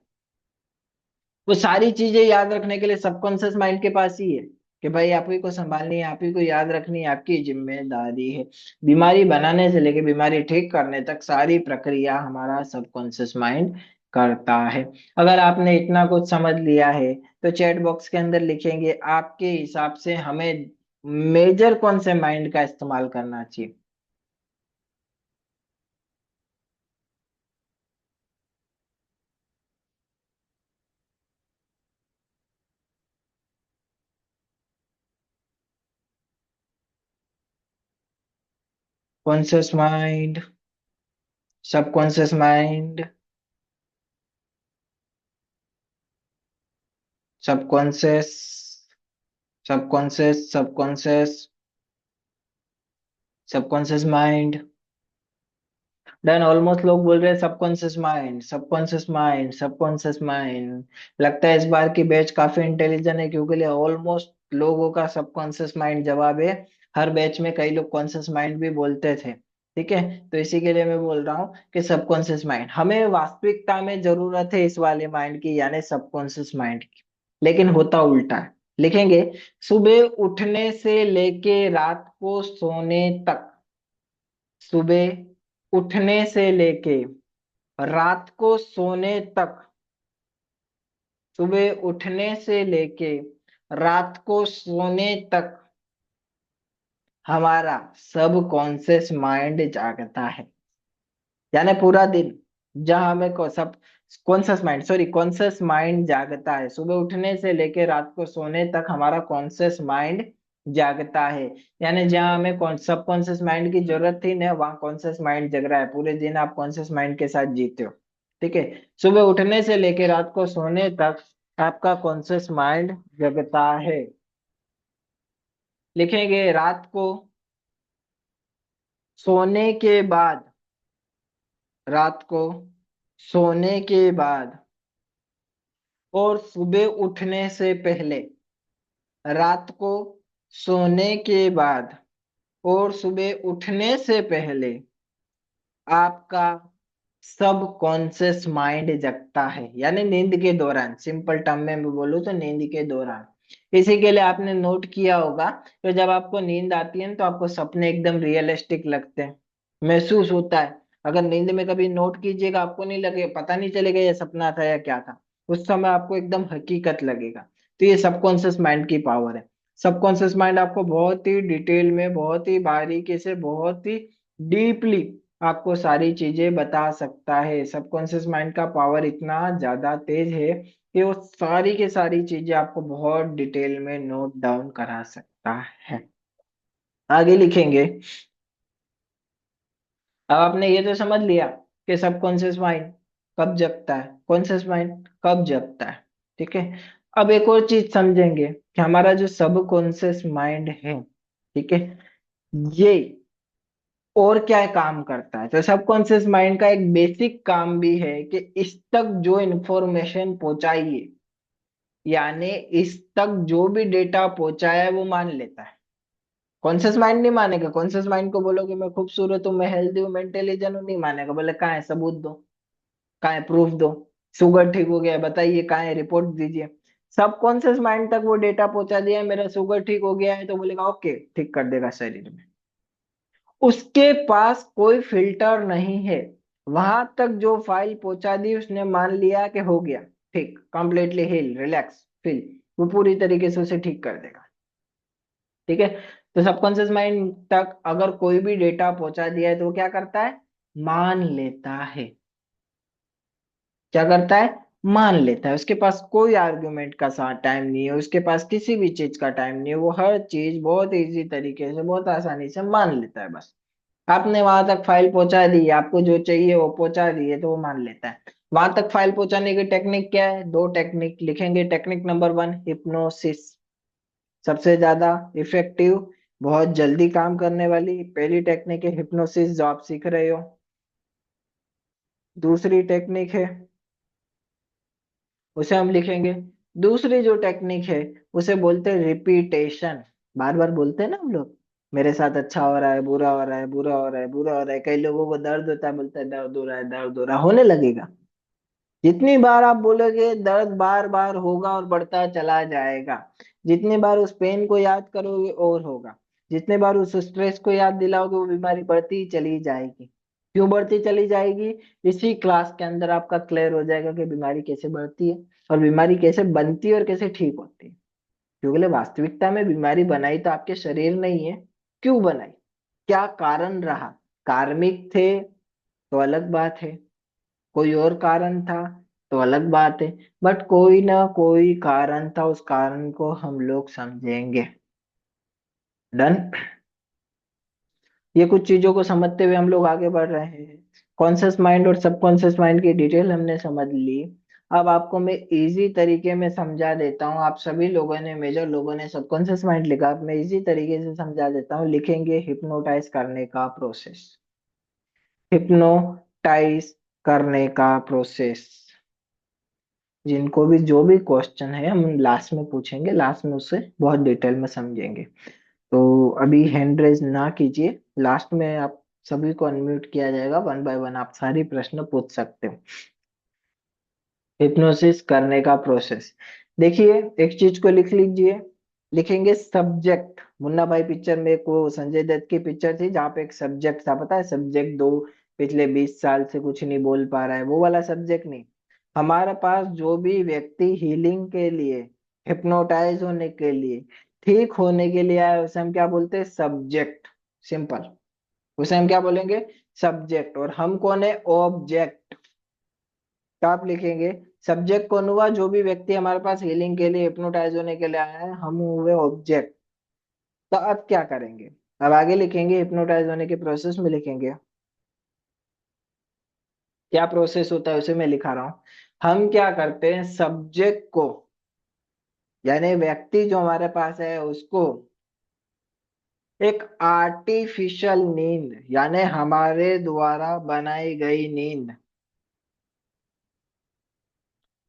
वो सारी चीजें याद रखने के लिए सबकॉन्शियस माइंड के पास ही है, कि भाई आप ही को संभालनी है, आप ही को याद रखनी है, आपकी जिम्मेदारी है। बीमारी बनाने से लेके बीमारी ठीक करने तक सारी प्रक्रिया हमारा सबकॉन्शियस माइंड करता है। अगर आपने इतना कुछ समझ लिया है, तो चैट बॉक्स के अंदर लिखेंगे आपके हिसाब से हमें मेजर कौन से माइंड का इस्तेमाल करना चाहिए। Conscious mind, subconscious mind, subconscious, subconscious, subconscious, subconscious mind. Done, almost लोग बोल रहे हैं subconscious mind, subconscious mind, subconscious mind. लगता है इस बार की बैच काफी इंटेलिजेंट है, क्योंकि ऑलमोस्ट लोगों का सबकॉन्शियस माइंड जवाब है। हर बैच में कई लोग कॉन्शियस माइंड भी बोलते थे। ठीक है, तो इसी के लिए मैं बोल रहा हूँ कि सबकॉन्शियस माइंड, हमें वास्तविकता में जरूरत है इस वाले माइंड की, यानी सबकॉन्शियस माइंड की, लेकिन होता उल्टा है। लिखेंगे सुबह उठने से लेके रात को सोने तक, सुबह उठने से लेके रात को सोने तक, सुबह उठने से लेके रात को सोने तक हमारा सब कॉन्शियस माइंड जागता है। यानी पूरा दिन जहां हमें सब conscious mind, sorry, conscious mind जागता है, सुबह उठने से लेके रात को सोने तक हमारा कॉन्शियस माइंड जागता है। यानी जहां हमें सब कॉन्शियस माइंड की जरूरत थी ना, वहां कॉन्शियस माइंड जग रहा है, पूरे दिन आप कॉन्शियस माइंड के साथ जीते हो। ठीक है, सुबह उठने से लेके रात को सोने तक आपका कॉन्शियस माइंड जगता है। लिखेंगे रात को सोने के बाद, रात को सोने के बाद और सुबह उठने से पहले, रात को सोने के बाद और सुबह उठने से पहले आपका सब कॉन्शियस माइंड जगता है, यानी नींद के दौरान। सिंपल टर्म में मैं बोलूँ तो नींद के दौरान। इसी के लिए आपने नोट किया होगा कि जब आपको नींद आती है तो आपको सपने एकदम रियलिस्टिक लगते हैं, महसूस होता है। अगर नींद में कभी नोट कीजिएगा, आपको नहीं लगे, पता नहीं चलेगा ये सपना था या क्या था, उस समय आपको एकदम हकीकत लगेगा। तो ये सबकॉन्शियस माइंड की पावर है। सबकॉन्शियस माइंड आपको बहुत ही डिटेल में, बहुत ही बारीकी से, बहुत ही डीपली आपको सारी चीजें बता सकता है। सबकॉन्शियस माइंड का पावर इतना ज्यादा तेज है कि वो सारी की सारी चीजें आपको बहुत डिटेल में नोट डाउन करा सकता है। आगे लिखेंगे, अब आपने ये तो समझ लिया कि सबकॉन्शियस माइंड कब जगता है, कॉन्शियस माइंड कब जगता है। ठीक है, अब एक और चीज समझेंगे कि हमारा जो सबकॉन्शियस माइंड है, ठीक है, ये और क्या काम करता है। तो सबकॉन्शियस माइंड का एक बेसिक काम भी है कि इस तक जो इंफॉर्मेशन पहुंचाई है, यानी इस तक जो भी डेटा पहुंचाया है, वो मान लेता है। कॉन्शियस माइंड नहीं मानेगा। कॉन्शियस माइंड को बोलोगे मैं खूबसूरत हूँ, मैं हेल्दी हूँ, मैं इंटेलिजेंट हूँ, नहीं मानेगा। बोले कहाँ है सबूत दो, कहाँ है प्रूफ दो, शुगर ठीक हो गया है बताइए, कहाँ है रिपोर्ट दीजिए। सबकॉन्शियस माइंड तक वो डेटा पहुंचा दिया है, मेरा शुगर ठीक हो गया है, तो बोलेगा ओके, ठीक कर देगा शरीर में। उसके पास कोई फिल्टर नहीं है, वहां तक जो फाइल पहुंचा दी उसने मान लिया कि हो गया ठीक, कंप्लीटली हील, रिलैक्स फील, वो पूरी तरीके से उसे ठीक कर देगा। ठीक है, तो सबकॉन्शियस माइंड तक अगर कोई भी डेटा पहुंचा दिया है, तो वो क्या करता है, मान लेता है। क्या करता है, मान लेता है। उसके पास कोई आर्गुमेंट का साथ टाइम नहीं है, उसके पास किसी भी चीज का टाइम नहीं है, वो हर चीज बहुत इजी तरीके से, बहुत आसानी से मान लेता है। बस आपने वहां तक फाइल पहुंचा दी, आपको जो चाहिए वो पहुंचा दी है, तो वो मान लेता है। वहां तक फाइल पहुंचाने की टेक्निक क्या है? दो टेक्निक लिखेंगे। टेक्निक नंबर वन, हिप्नोसिस, सबसे ज्यादा इफेक्टिव, बहुत जल्दी काम करने वाली पहली टेक्निक है हिप्नोसिस जो आप सीख रहे हो। दूसरी टेक्निक है, उसे हम लिखेंगे, दूसरी जो टेक्निक है उसे बोलते हैं रिपीटेशन। बार बार बोलते हैं ना हम लोग, मेरे साथ अच्छा हो रहा है, बुरा हो रहा है, बुरा हो रहा है, बुरा हो रहा है। कई लोगों को दर्द होता है, बोलते हैं दर्द हो रहा है, दर्द हो रहा है, होने लगेगा। जितनी बार आप बोलोगे दर्द बार बार होगा और बढ़ता चला जाएगा। जितनी बार उस पेन को याद करोगे और होगा। जितने बार उस स्ट्रेस को याद दिलाओगे वो बीमारी बढ़ती चली जाएगी। क्यों बढ़ती चली जाएगी? इसी क्लास के अंदर आपका क्लियर हो जाएगा कि बीमारी कैसे बढ़ती है और बीमारी कैसे बनती है और कैसे ठीक होती है। क्योंकि वास्तविकता में बीमारी बनाई तो आपके शरीर नहीं है। क्यों बनाई? क्या कारण रहा? कार्मिक थे तो अलग बात है, कोई और कारण था तो अलग बात है, बट कोई ना कोई कारण था, उस कारण को हम लोग समझेंगे। डन। ये कुछ चीजों को समझते हुए हम लोग आगे बढ़ रहे हैं। कॉन्शियस माइंड और सबकॉन्शियस माइंड की डिटेल हमने समझ ली। अब आपको मैं इजी तरीके में समझा देता हूँ। आप सभी लोगों ने, मेजर लोगों ने सबकॉन्शियस माइंड लिखा, अब मैं इजी तरीके से समझा देता हूँ। लिखेंगे हिप्नोटाइज करने का प्रोसेस। हिप्नोटाइज करने का प्रोसेस। जिनको भी जो भी क्वेश्चन है हम लास्ट में पूछेंगे, लास्ट में उससे बहुत डिटेल में समझेंगे। तो अभी हैंड रेज ना कीजिए, लास्ट में आप सभी को अनम्यूट किया जाएगा, वन बाय वन आप सारी प्रश्न पूछ सकते हो। हिप्नोसिस करने का प्रोसेस। देखिए, एक चीज को लिख लीजिए। लिखेंगे सब्जेक्ट। मुन्ना भाई पिक्चर में एक वो संजय दत्त की पिक्चर थी जहाँ पे एक सब्जेक्ट था, पता है? सब्जेक्ट दो पिछले 20 साल से कुछ नहीं बोल पा रहा है, वो वाला सब्जेक्ट नहीं। हमारे पास जो भी व्यक्ति हीलिंग के लिए, हिप्नोटाइज होने के लिए, ठीक होने के लिए आए, उसे हम क्या बोलते हैं? सब्जेक्ट। सिंपल। उसे हम क्या बोलेंगे? सब्जेक्ट। और हम कौन है? ऑब्जेक्ट। तो आप लिखेंगे सब्जेक्ट कौन हुआ? जो भी व्यक्ति हमारे पास हीलिंग के लिए, हिप्नोटाइज होने के लिए आया है, हम हुए ऑब्जेक्ट। तो अब क्या करेंगे? अब आगे लिखेंगे, हिप्नोटाइज होने के प्रोसेस में लिखेंगे क्या प्रोसेस होता है, उसे मैं लिखा रहा हूं। हम क्या करते हैं? सब्जेक्ट को, यानी व्यक्ति जो हमारे पास है उसको, एक आर्टिफिशियल नींद, यानी हमारे द्वारा बनाई गई नींद,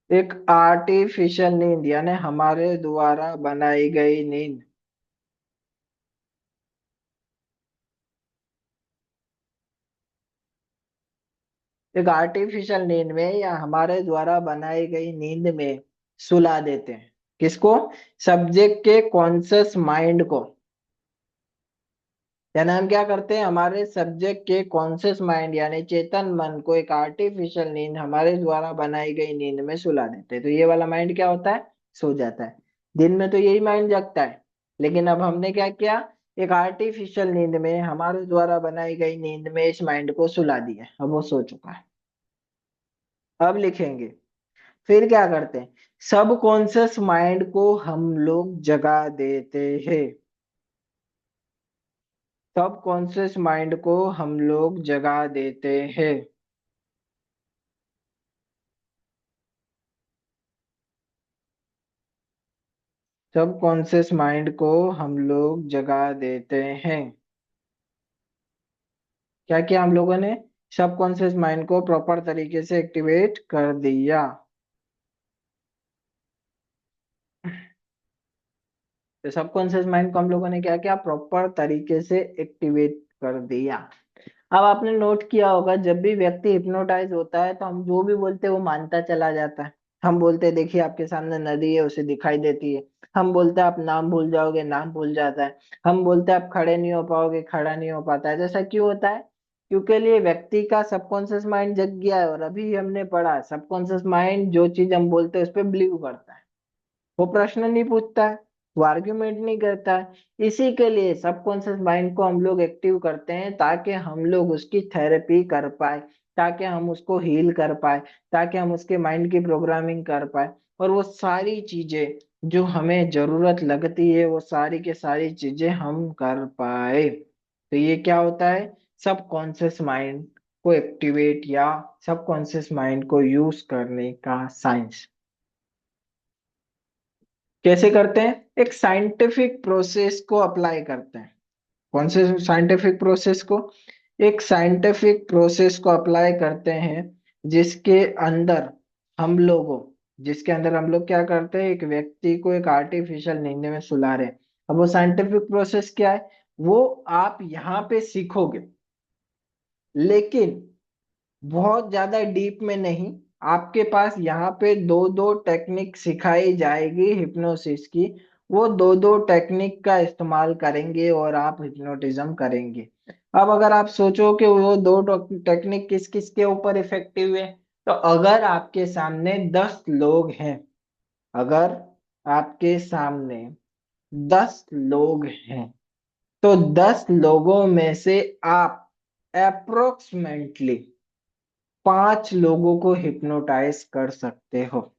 एक आर्टिफिशियल नींद यानी हमारे द्वारा बनाई गई नींद, एक आर्टिफिशियल नींद में या हमारे द्वारा बनाई गई नींद में सुला देते हैं। किसको? सब्जेक्ट के कॉन्शियस माइंड को। यानी हम क्या करते हैं? हमारे सब्जेक्ट के कॉन्शियस माइंड यानी चेतन मन को एक आर्टिफिशियल नींद, हमारे द्वारा बनाई गई नींद में सुला देते हैं। तो ये वाला माइंड क्या होता है? सो जाता है। दिन में तो यही माइंड जगता है, लेकिन अब हमने क्या किया? एक आर्टिफिशियल नींद में, हमारे द्वारा बनाई गई नींद में इस माइंड को सुला दिया, अब वो सो चुका है। अब लिखेंगे, फिर क्या करते हैं? सब कॉन्शियस माइंड को हम लोग जगा देते हैं। सब कॉन्शियस माइंड को हम लोग जगा देते हैं। सब कॉन्शियस माइंड को हम लोग जगा देते हैं। क्या किया हम लोगों ने? सब कॉन्शियस माइंड को प्रॉपर तरीके से एक्टिवेट कर दिया। तो सबकॉन्शियस माइंड को हम लोगों ने क्या किया? प्रॉपर तरीके से एक्टिवेट कर दिया। अब आपने नोट किया होगा, जब भी व्यक्ति हिप्नोटाइज होता है तो हम जो भी बोलते हैं वो मानता चला जाता है। हम बोलते हैं देखिए आपके सामने नदी है, उसे दिखाई देती है। हम बोलते हैं आप नाम भूल जाओगे, नाम भूल जाता है। हम बोलते हैं आप खड़े नहीं हो पाओगे, खड़ा नहीं हो पाता है। जैसा क्यों होता है? क्योंकि लिए व्यक्ति का सबकॉन्शियस माइंड जग गया है, और अभी हमने पढ़ा सबकॉन्शियस माइंड जो चीज हम बोलते हैं उस पर बिलीव करता है। वो प्रश्न नहीं पूछता है, वो आर्ग्यूमेंट नहीं करता है। इसी के लिए सबकॉन्शियस माइंड को हम लोग एक्टिव करते हैं, ताकि हम लोग उसकी थेरेपी कर पाए, ताकि हम उसको हील कर पाए, ताकि हम उसके माइंड की प्रोग्रामिंग कर पाए, और वो सारी चीजें जो हमें जरूरत लगती है वो सारी के सारी चीजें हम कर पाए। तो ये क्या होता है? सबकॉन्शियस माइंड को एक्टिवेट या सबकॉन्शियस माइंड को यूज करने का साइंस। कैसे करते हैं? एक साइंटिफिक प्रोसेस को अप्लाई करते हैं। कौन से साइंटिफिक प्रोसेस को? एक साइंटिफिक प्रोसेस को अप्लाई करते हैं जिसके अंदर हम लोगों जिसके अंदर हम लोग क्या करते हैं, एक व्यक्ति को एक आर्टिफिशियल नींद में सुला रहे हैं। अब वो साइंटिफिक प्रोसेस क्या है, वो आप यहाँ पे सीखोगे, लेकिन बहुत ज्यादा डीप में नहीं। आपके पास यहाँ पे दो दो टेक्निक सिखाई जाएगी हिप्नोसिस की। वो दो दो टेक्निक का इस्तेमाल करेंगे और आप हिप्नोटिज्म करेंगे। अब अगर आप सोचो कि वो दो टेक्निक किस किस के ऊपर इफेक्टिव है, तो अगर आपके सामने 10 लोग हैं, अगर आपके सामने 10 लोग हैं, तो 10 लोगों में से आप अप्रोक्सीमेटली 5 लोगों को हिप्नोटाइज कर सकते हो।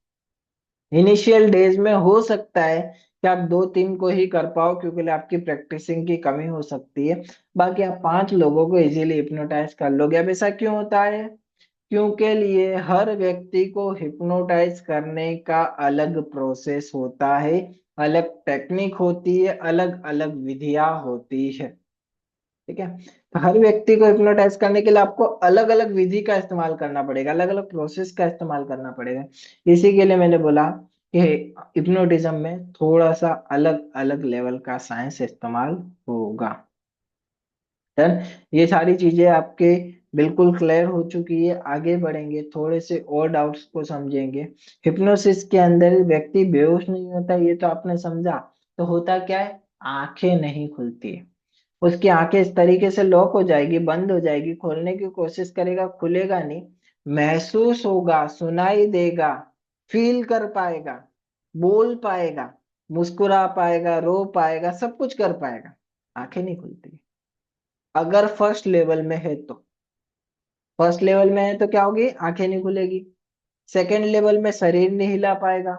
इनिशियल डेज में हो सकता है कि आप 2-3 को ही कर पाओ, क्योंकि आपकी प्रैक्टिसिंग की कमी हो सकती है। बाकी आप 5 लोगों को इजीली हिप्नोटाइज कर लोगे। अब ऐसा क्यों होता है? क्योंकि लिए हर व्यक्ति को हिप्नोटाइज करने का अलग प्रोसेस होता है, अलग टेक्निक होती है, अलग अलग विधियां होती है। ठीक है? तो हर व्यक्ति को हिप्नोटाइज करने के लिए आपको अलग अलग विधि का इस्तेमाल करना पड़ेगा, अलग अलग प्रोसेस का इस्तेमाल करना पड़ेगा। इसी के लिए मैंने बोला कि हिप्नोटिज्म में थोड़ा सा अलग अलग लेवल का साइंस इस्तेमाल होगा। डन। ये सारी चीजें आपके बिल्कुल क्लियर हो चुकी है। आगे बढ़ेंगे, थोड़े से और डाउट्स को समझेंगे। हिप्नोसिस के अंदर व्यक्ति बेहोश नहीं होता, ये तो आपने समझा। तो होता क्या है? आंखें नहीं खुलती है। उसकी आंखें इस तरीके से लॉक हो जाएगी, बंद हो जाएगी, खोलने की कोशिश करेगा, खुलेगा नहीं। महसूस होगा, सुनाई देगा, फील कर पाएगा, बोल पाएगा, मुस्कुरा पाएगा, रो पाएगा, सब कुछ कर पाएगा, आंखें नहीं खुलती। अगर फर्स्ट लेवल में है तो, फर्स्ट लेवल में है तो क्या होगी? आंखें नहीं खुलेगी। सेकंड लेवल में शरीर नहीं हिला पाएगा।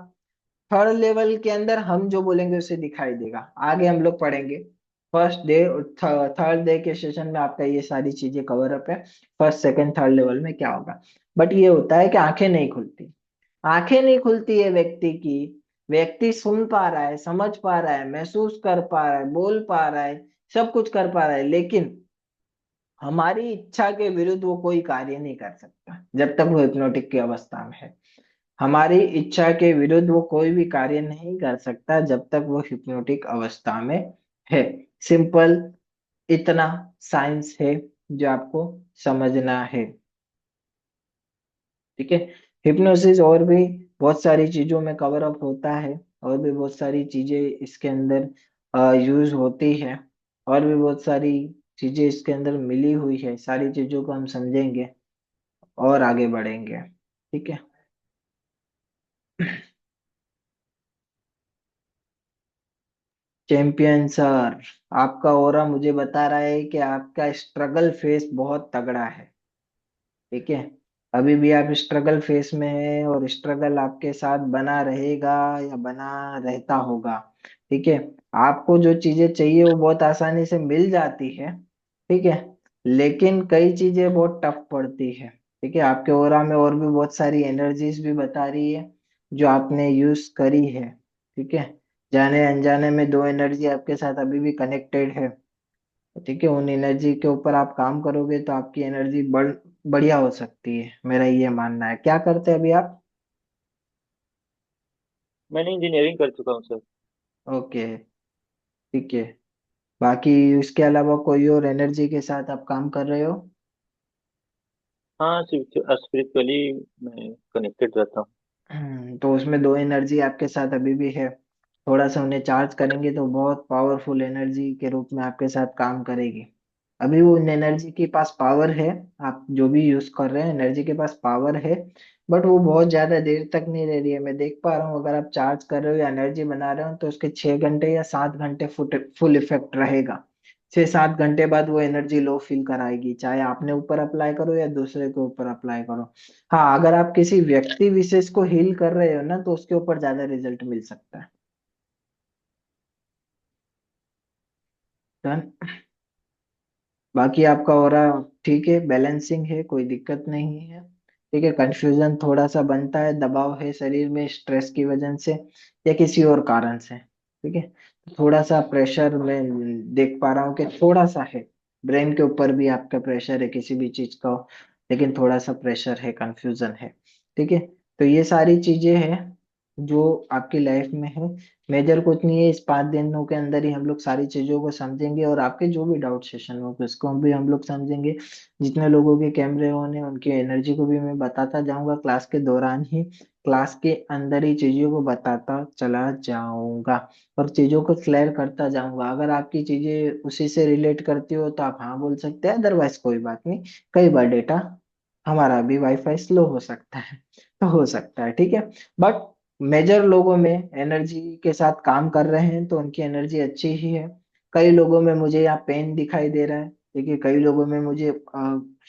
थर्ड लेवल के अंदर हम जो बोलेंगे उसे दिखाई देगा। आगे हम लोग पढ़ेंगे। फर्स्ट डे और थर्ड डे के सेशन में आपका ये सारी चीजें कवर अप है, फर्स्ट सेकंड थर्ड लेवल में क्या होगा। बट ये होता है कि आंखें नहीं खुलती। आंखें नहीं खुलती है व्यक्ति की। व्यक्ति सुन पा रहा है, समझ पा रहा है, महसूस कर पा रहा है, बोल पा रहा है, सब कुछ कर पा रहा है, लेकिन हमारी इच्छा के विरुद्ध वो कोई कार्य नहीं कर सकता जब तक वो हिप्नोटिक की अवस्था में है। हमारी इच्छा के विरुद्ध वो कोई भी कार्य नहीं कर सकता जब तक वो हिप्नोटिक अवस्था में है। सिंपल इतना साइंस है जो आपको समझना है। ठीक है? हिप्नोसिस और भी बहुत सारी चीजों में कवर अप होता है, और भी बहुत सारी चीजें इसके अंदर यूज होती है, और भी बहुत सारी चीजें इसके अंदर मिली हुई है। सारी चीजों को हम समझेंगे और आगे बढ़ेंगे। ठीक है? चैंपियन सर, आपका ओरा मुझे बता रहा है कि आपका स्ट्रगल फेस बहुत तगड़ा है। ठीक है? अभी भी आप स्ट्रगल फेस में है, और स्ट्रगल आपके साथ बना रहेगा या बना रहता होगा। ठीक है? आपको जो चीजें चाहिए वो बहुत आसानी से मिल जाती है। ठीक है? लेकिन कई चीजें बहुत टफ पड़ती है। ठीक है? आपके ओरा में और भी बहुत सारी एनर्जीज भी बता रही है जो आपने यूज करी है। ठीक है? जाने अनजाने में दो एनर्जी आपके साथ अभी भी कनेक्टेड है। ठीक है? उन एनर्जी के ऊपर आप काम करोगे तो आपकी एनर्जी बढ़िया हो सकती है, मेरा ये मानना है। क्या करते हैं अभी आप?
मैंने इंजीनियरिंग कर चुका हूँ सर।
ओके। ठीक है। बाकी इसके अलावा कोई और एनर्जी के साथ आप काम कर रहे हो?
हाँ, स्पिरिचुअली मैं कनेक्टेड रहता हूँ।
तो उसमें दो एनर्जी आपके साथ अभी भी है। थोड़ा सा उन्हें चार्ज करेंगे तो बहुत पावरफुल एनर्जी के रूप में आपके साथ काम करेगी। अभी वो उन एनर्जी के पास पावर है। आप जो भी यूज कर रहे हैं, एनर्जी के पास पावर है, बट वो बहुत ज्यादा देर तक नहीं रह रही है। मैं देख पा रहा हूँ, अगर आप चार्ज कर रहे हो या एनर्जी बना रहे हो तो उसके 6 घंटे या 7 घंटे फुल इफेक्ट रहेगा। 6-7 घंटे बाद वो एनर्जी लो फील कराएगी, चाहे आपने ऊपर अप्लाई करो या दूसरे के ऊपर अप्लाई करो। हाँ, अगर आप किसी व्यक्ति विशेष को हील कर रहे हो ना, तो उसके ऊपर ज्यादा रिजल्ट मिल सकता है। डन। बाकी आपका हो रहा ठीक है, बैलेंसिंग है, कोई दिक्कत नहीं है। ठीक है, कंफ्यूजन थोड़ा सा बनता है, दबाव है शरीर में स्ट्रेस की वजह से या किसी और कारण से। ठीक है, तो थोड़ा सा प्रेशर मैं देख पा रहा हूँ कि थोड़ा सा है, ब्रेन के ऊपर भी आपका प्रेशर है किसी भी चीज का हो, लेकिन थोड़ा सा प्रेशर है, कंफ्यूजन है। ठीक है, तो ये सारी चीजें हैं जो आपकी लाइफ में है। मेजर कुछ नहीं है, इस 5 दिनों के अंदर ही हम लोग सारी चीजों को समझेंगे, और आपके जो भी डाउट सेशन हो उसको भी हम लोग समझेंगे। जितने लोगों के कैमरे ऑन है उनकी एनर्जी को भी मैं बताता जाऊंगा क्लास के दौरान ही, क्लास के अंदर ही चीजों को बताता चला जाऊंगा और चीजों को क्लियर करता जाऊंगा। अगर आपकी चीजें उसी से रिलेट करती हो तो आप हाँ बोल सकते हैं, अदरवाइज कोई बात नहीं। कई बार डेटा हमारा भी वाईफाई स्लो हो सकता है, तो हो सकता है, ठीक है। बट मेजर लोगों में एनर्जी के साथ काम कर रहे हैं तो उनकी एनर्जी अच्छी ही है। कई लोगों में मुझे यहाँ पेन दिखाई दे रहा है, देखिए कई लोगों में मुझे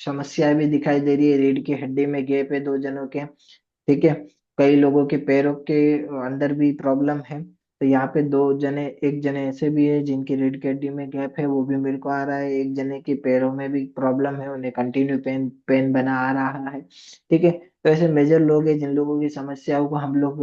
समस्या भी दिखाई दे रही है, रीढ़ की हड्डी में गैप है 2 जनों के। ठीक है, कई लोगों के पैरों के अंदर भी प्रॉब्लम है। तो यहाँ पे 2 जने, एक जने ऐसे भी है जिनकी रीढ़ की हड्डी में गैप है, वो भी मेरे को आ रहा है। एक जने के पैरों में भी प्रॉब्लम है, उन्हें कंटिन्यू पेन पेन बना आ रहा है। ठीक है, तो ऐसे मेजर लोग हैं जिन लोगों की समस्याओं को हम लोग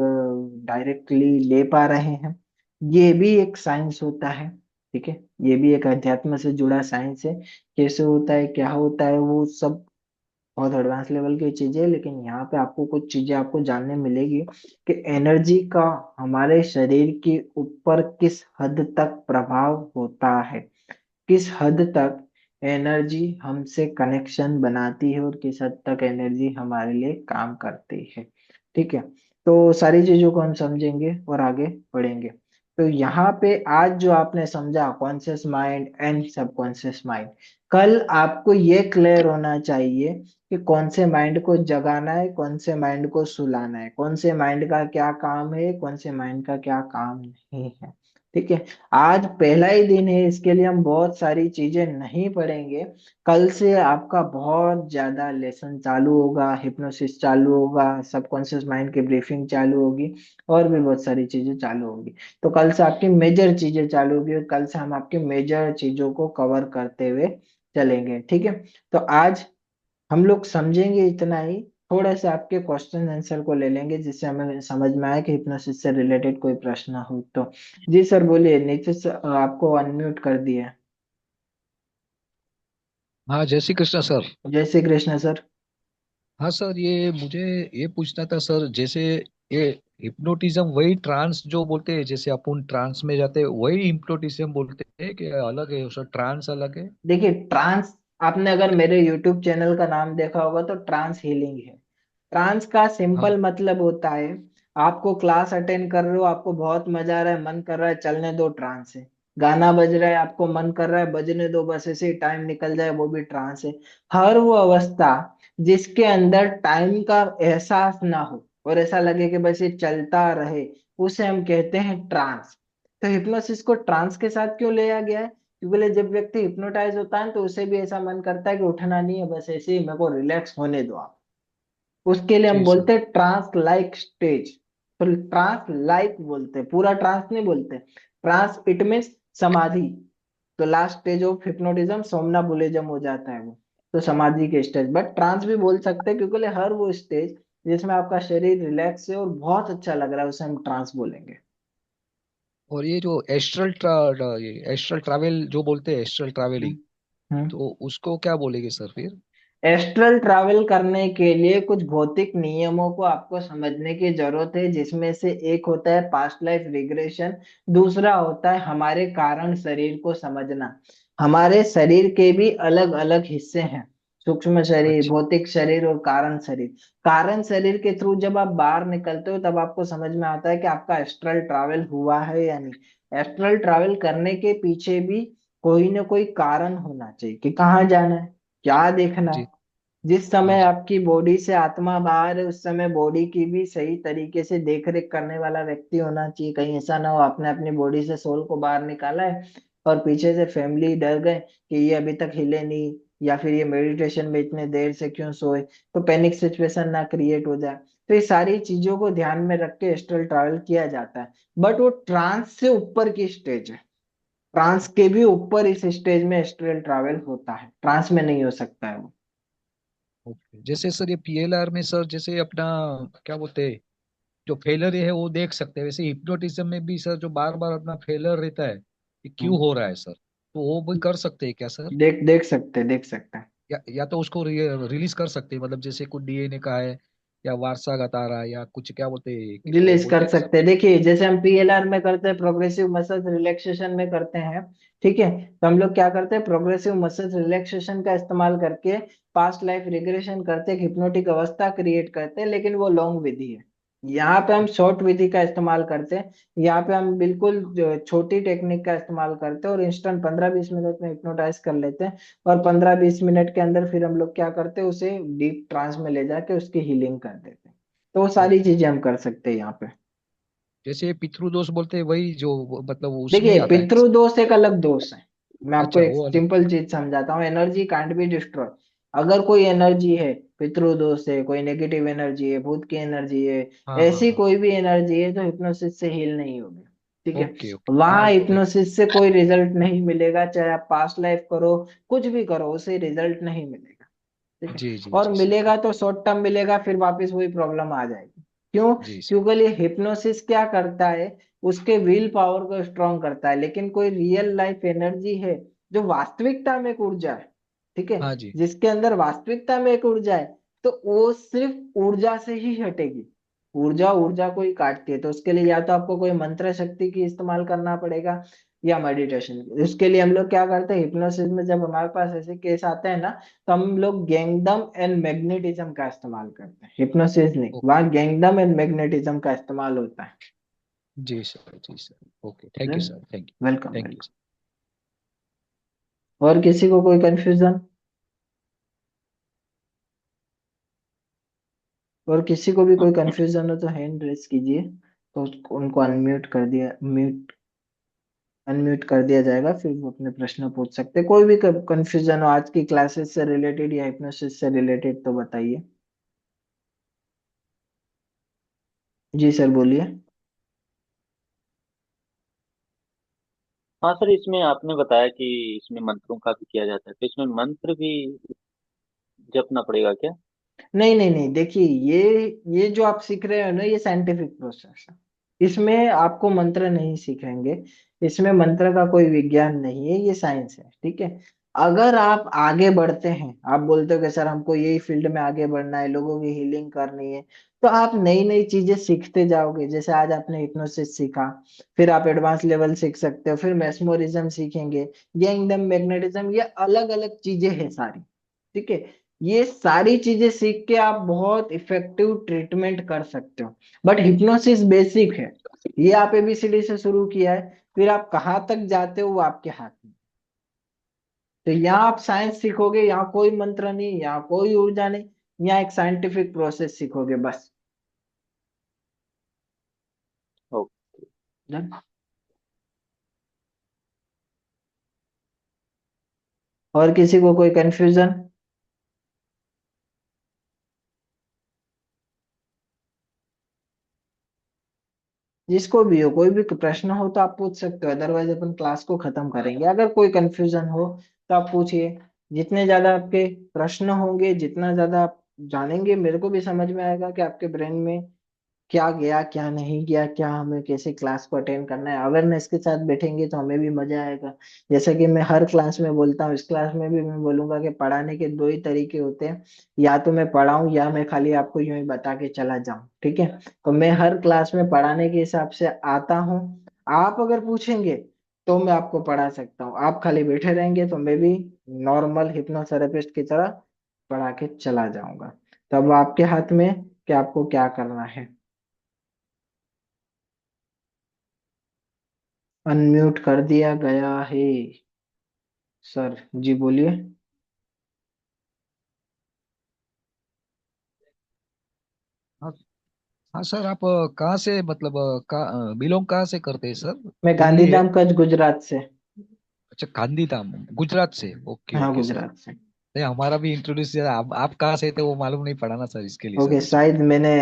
डायरेक्टली ले पा रहे हैं। ये भी एक साइंस होता है। ठीक है, ये भी एक अध्यात्म से जुड़ा साइंस है। कैसे होता है, क्या होता है, वो सब बहुत एडवांस लेवल की चीजें है, लेकिन यहाँ पे आपको कुछ चीजें आपको जानने मिलेगी कि एनर्जी का हमारे शरीर के ऊपर किस हद तक प्रभाव होता है, किस हद तक एनर्जी हमसे कनेक्शन बनाती है और किस हद तक एनर्जी हमारे लिए काम करती है। ठीक है, तो सारी चीजों को हम समझेंगे और आगे बढ़ेंगे। तो यहाँ पे आज जो आपने समझा conscious mind and subconscious mind, कल आपको ये क्लियर होना चाहिए कि कौन से माइंड को जगाना है, कौन से माइंड को सुलाना है, कौन से माइंड का क्या काम है, कौन से माइंड का क्या काम नहीं है। ठीक है, आज पहला ही दिन है, इसके लिए हम बहुत सारी चीजें नहीं पढ़ेंगे। कल से आपका बहुत ज्यादा लेसन चालू होगा, हिप्नोसिस चालू होगा, सबकॉन्शियस माइंड की ब्रीफिंग चालू होगी, और भी बहुत सारी चीजें चालू होगी। तो कल से आपकी मेजर चीजें चालू होगी और कल से हम आपकी मेजर चीजों को कवर करते हुए चलेंगे। ठीक है, तो आज हम लोग समझेंगे इतना ही। थोड़ा सा आपके क्वेश्चन आंसर को ले लेंगे जिससे हमें समझ में आए कि हिप्नोसिस से रिलेटेड कोई प्रश्न हो तो। जी सर बोलिए, नीचे से आपको अनम्यूट कर दिया।
हाँ, जय श्री कृष्णा सर।
जय श्री कृष्ण सर।
हाँ सर, ये मुझे ये पूछना था सर, जैसे ये हिप्नोटिज्म वही ट्रांस जो बोलते हैं, जैसे अपन ट्रांस में जाते हैं वही हिप्नोटिज्म बोलते हैं कि अलग है सर? ट्रांस अलग है?
देखिए ट्रांस, आपने अगर मेरे यूट्यूब चैनल का नाम देखा होगा तो ट्रांस हीलिंग है। ट्रांस का
हाँ।
सिंपल मतलब होता है, आपको क्लास अटेंड कर रहे हो, आपको बहुत मजा आ रहा है, मन कर रहा है चलने दो, ट्रांस है। गाना बज रहा है, आपको मन कर रहा है बजने दो, बस ऐसे ही टाइम निकल जाए, वो भी ट्रांस है। हर वो अवस्था जिसके अंदर टाइम का एहसास ना हो और ऐसा लगे कि बस ये चलता रहे, उसे हम कहते हैं ट्रांस। तो हिप्नोसिस को ट्रांस के साथ क्यों लिया गया है? क्योंकि बोले जब व्यक्ति हिप्नोटाइज होता है तो उसे भी ऐसा मन करता है कि उठना नहीं है, बस ऐसे ही मेरे को रिलैक्स होने दो आप। उसके लिए हम
जी सर।
बोलते हैं ट्रांस लाइक स्टेज। तो ट्रांस लाइक बोलते हैं, पूरा ट्रांस नहीं बोलते। ट्रांस इट मीन्स समाधि। तो लास्ट स्टेज ऑफ हिप्नोटिज्म सोमनाबुलिज्म हो जाता है वो, तो समाधि के स्टेज। बट ट्रांस भी बोल सकते हैं क्योंकि हर वो स्टेज जिसमें आपका शरीर रिलैक्स है और बहुत अच्छा लग रहा है उसे हम ट्रांस बोलेंगे।
और ये जो ये एस्ट्रल ट्रैवल जो बोलते हैं, एस्ट्रल ट्रैवलिंग,
हम्म। हम्म।
तो उसको क्या बोलेंगे सर फिर?
एस्ट्रल ट्रैवल करने के लिए कुछ भौतिक नियमों को आपको समझने की जरूरत है, जिसमें से एक होता है पास्ट लाइफ रिग्रेशन, दूसरा होता है हमारे कारण शरीर को समझना। हमारे शरीर के भी अलग अलग हिस्से हैं, सूक्ष्म शरीर,
अच्छा।
भौतिक शरीर और कारण शरीर। कारण शरीर के थ्रू जब आप बाहर निकलते हो तब आपको समझ में आता है कि आपका एस्ट्रल ट्रैवल हुआ है या नहीं। एस्ट्रल ट्रैवल करने के पीछे भी कोई ना कोई कारण होना चाहिए कि कहाँ जाना है, क्या देखना
जी।
है। जिस
हाँ
समय
जी।
आपकी बॉडी से आत्मा बाहर है उस समय बॉडी की भी सही तरीके से देख रेख करने वाला व्यक्ति होना चाहिए। कहीं ऐसा ना हो आपने अपनी बॉडी से सोल को बाहर निकाला है और पीछे से फैमिली डर गए कि ये अभी तक हिले नहीं, या फिर ये मेडिटेशन में इतने देर से क्यों सोए, तो पैनिक सिचुएशन ना क्रिएट हो जाए। तो ये सारी चीजों को ध्यान में रख के एस्ट्रल ट्रैवल किया जाता है। बट वो ट्रांस से ऊपर की स्टेज है। ट्रांस के भी ऊपर इस स्टेज में एस्ट्रल ट्रैवल होता है, ट्रांस में नहीं हो सकता है वो।
ओके, जैसे सर ये पीएलआर में सर जैसे अपना क्या बोलते हैं, जो फेलर है वो देख सकते हैं, वैसे हिप्नोटिज्म में भी सर जो बार बार अपना फेलर रहता है ये क्यों
हम्म।
हो रहा है सर, तो वो भी कर सकते हैं क्या सर?
देख सकते, देख सकते हैं।
या तो उसको रिलीज कर सकते हैं, मतलब जैसे कुछ डीएनए का है या वारसागत आ रहा है या कुछ क्या बोलते हैं, वो
रिलीज
बोलते
कर
हैं ना सर।
सकते हैं। देखिए जैसे हम पीएलआर में करते हैं, प्रोग्रेसिव मसल रिलैक्सेशन में करते हैं, ठीक है, तो हम लोग क्या करते हैं, प्रोग्रेसिव मसल रिलैक्सेशन का इस्तेमाल करके पास्ट लाइफ रिग्रेशन करते हैं, हिप्नोटिक अवस्था क्रिएट करते हैं, लेकिन वो लॉन्ग विधि है। यहाँ पे हम शॉर्ट विधि का इस्तेमाल करते हैं। यहाँ पे हम बिल्कुल छोटी टेक्निक का इस्तेमाल करते हैं और इंस्टेंट 15-20 मिनट में हिप्नोटाइज कर लेते हैं। और 15-20 मिनट के अंदर फिर हम लोग क्या करते हैं, उसे डीप ट्रांस में ले जाके उसकी हीलिंग कर देते हैं। तो वो सारी
ओके,
चीजें हम कर सकते हैं यहाँ पे।
जैसे पितृदोष बोलते हैं वही जो मतलब उसमें ही
देखिए
आता है क्या
पितृ
सर?
दोष एक अलग दोष है। मैं आपको
अच्छा,
एक
वो अलग।
सिंपल चीज समझाता हूँ, एनर्जी कांट बी डिस्ट्रॉय। अगर कोई एनर्जी है, पितृ दोष है, कोई नेगेटिव एनर्जी है, भूत की एनर्जी है,
हाँ हाँ
ऐसी
हाँ।
कोई भी एनर्जी है, तो हिप्नोसिस से हील नहीं होगी। ठीक है।
ओके ओके, हाँ
वहां
वो ठीक।
हिप्नोसिस से कोई रिजल्ट नहीं मिलेगा, चाहे आप पास्ट लाइफ करो, कुछ भी करो, उसे रिजल्ट नहीं मिलेगा। ठीक है।
जी जी
और
जी सर।
मिलेगा तो शॉर्ट टर्म मिलेगा, फिर वापस वही प्रॉब्लम आ जाएगी। क्यों?
जी सर।
क्योंकि ये हिप्नोसिस क्या करता है, उसके विल पावर को स्ट्रांग करता है। लेकिन कोई रियल लाइफ एनर्जी है, जो वास्तविकता में एक ऊर्जा है, ठीक है,
हाँ जी।
जिसके अंदर वास्तविकता में एक ऊर्जा है, तो वो सिर्फ ऊर्जा से ही हटेगी। ऊर्जा ऊर्जा को ही काटती है। तो उसके लिए या तो आपको कोई मंत्र शक्ति की इस्तेमाल करना पड़ेगा, या मेडिटेशन। उसके लिए हम लोग क्या करते हैं, हिप्नोसिस में जब हमारे पास ऐसे केस आते हैं ना, तो हम लोग गैंगडम एंड मैग्नेटिज्म का इस्तेमाल करते हैं, हिप्नोसिस नहीं,
ओ,
वहाँ गैंगडम एंड मैग्नेटिज्म का इस्तेमाल होता है।
जी सर, जी sir, okay, thank you sir, thank
welcome
you, thank you.
Welcome. और किसी को कोई कंफ्यूजन? और किसी को भी कोई कंफ्यूजन हो तो हैंड रेस कीजिए, तो उनको अनम्यूट कर दिया जाएगा, फिर वो अपने प्रश्न पूछ सकते हैं। कोई भी कंफ्यूजन हो आज की क्लासेस से रिलेटेड या हिप्नोसिस से रिलेटेड, तो बताइए। जी सर बोलिए।
हाँ सर, इसमें आपने बताया कि इसमें मंत्रों का भी किया जाता है, तो इसमें मंत्र भी जपना पड़ेगा क्या?
नहीं नहीं नहीं, देखिए ये जो आप सीख रहे हो ना, ये साइंटिफिक प्रोसेस है। इसमें आपको मंत्र नहीं सीखेंगे। इसमें मंत्र का कोई विज्ञान नहीं है, ये साइंस है, ठीक है। अगर आप आगे बढ़ते हैं, आप बोलते हो कि सर हमको यही फील्ड में आगे बढ़ना है, लोगों की हीलिंग करनी है, तो आप नई नई चीजें सीखते जाओगे। जैसे आज आपने हिप्नोसिस सीखा, फिर आप एडवांस लेवल सीख सकते हो, फिर मेस्मोरिज्म सीखेंगे, ये एकदम मैग्नेटिज्म, ये अलग अलग चीजें हैं सारी, ठीक है। ये सारी चीजें सीख के आप बहुत इफेक्टिव ट्रीटमेंट कर सकते हो। बट हिप्नोसिस बेसिक है। ये आप एबीसीडी से शुरू किया है, फिर आप कहाँ तक जाते हो वो आपके हाथ में। तो यहाँ आप साइंस सीखोगे, यहाँ कोई मंत्र नहीं, यहाँ कोई ऊर्जा नहीं, यहाँ एक साइंटिफिक प्रोसेस सीखोगे बस।
ओके।
Done? और किसी को कोई कंफ्यूजन? जिसको भी हो, कोई भी प्रश्न हो तो आप पूछ सकते हो, अदरवाइज अपन क्लास को खत्म करेंगे। अगर कोई कंफ्यूजन हो तो आप पूछिए। जितने ज्यादा आपके प्रश्न होंगे, जितना ज्यादा आप जानेंगे, मेरे को भी समझ में आएगा कि आपके ब्रेन में क्या गया, क्या नहीं गया, क्या हमें कैसे क्लास को अटेंड करना है। अवेयरनेस के साथ बैठेंगे तो हमें भी मजा आएगा। जैसा कि मैं हर क्लास में बोलता हूँ, इस क्लास में भी मैं बोलूंगा कि पढ़ाने के दो ही तरीके होते हैं, या तो मैं पढ़ाऊँ या मैं खाली आपको यूं ही बता के चला जाऊं, ठीक है। तो मैं हर क्लास में पढ़ाने के हिसाब से आता हूँ। आप अगर पूछेंगे तो मैं आपको पढ़ा सकता हूँ, आप खाली बैठे रहेंगे तो मैं भी नॉर्मल हिप्नोथेरेपिस्ट की तरह पढ़ा के चला जाऊंगा। तब आपके हाथ में कि आपको क्या करना है। अनम्यूट कर दिया गया है सर, जी बोलिए।
हाँ हाँ सर, आप कहाँ से मतलब बिलोंग कहाँ से करते हैं सर?
मैं
दिल्ली है?
गांधीधाम कच्छ गुजरात से।
अच्छा, गांधीधाम गुजरात से, ओके
हाँ
ओके सर।
गुजरात से।
नहीं, हमारा भी इंट्रोड्यूस, आप कहाँ से थे वो मालूम नहीं पड़ा ना सर, इसके लिए सर
ओके,
पूछा।
शायद मैंने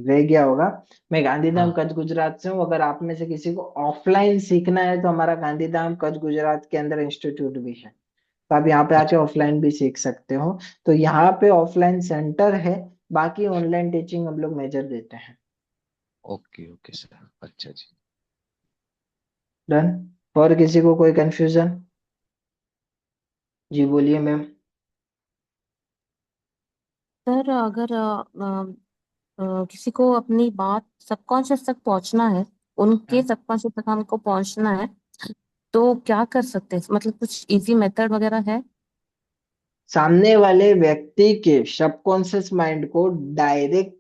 रह गया होगा। मैं गांधीधाम
हाँ।
कच्छ गुजरात से हूँ। अगर आप में से किसी को ऑफलाइन सीखना है तो हमारा गांधीधाम कच्छ गुजरात के अंदर इंस्टीट्यूट भी है, तो आप यहाँ पे आके
अच्छा।
ऑफलाइन भी सीख सकते हो। तो यहाँ पे ऑफलाइन सेंटर है, बाकी ऑनलाइन टीचिंग हम लोग मेजर देते हैं।
ओके ओके सर, अच्छा जी।
डन। और किसी को कोई कंफ्यूजन? जी बोलिए मैम।
सर अगर किसी को अपनी बात सबकॉन्शियस तक पहुंचना है, उनके सबकॉन्शियस तक हमको पहुंचना है, तो क्या कर सकते हैं? मतलब कुछ इजी मेथड वगैरह है?
सामने वाले व्यक्ति के सबकॉन्शियस माइंड को डायरेक्ट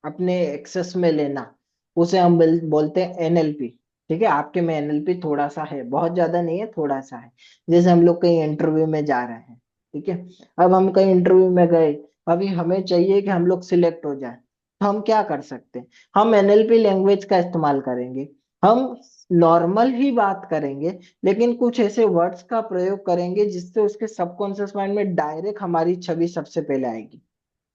अपने एक्सेस में लेना, उसे हम बोलते हैं एनएलपी। ठीक है, आपके में एनएलपी थोड़ा सा है, बहुत ज्यादा नहीं है, थोड़ा सा है। जैसे हम लोग कहीं इंटरव्यू में जा रहे हैं, ठीक है, अब हम कहीं इंटरव्यू में गए, अभी हमें चाहिए कि हम लोग सिलेक्ट हो जाए, तो हम क्या कर सकते हैं? हम एनएलपी लैंग्वेज का इस्तेमाल करेंगे। हम नॉर्मल ही बात करेंगे, लेकिन कुछ ऐसे वर्ड्स का प्रयोग करेंगे जिससे उसके सबकॉन्शियस माइंड में डायरेक्ट हमारी छवि सबसे पहले आएगी।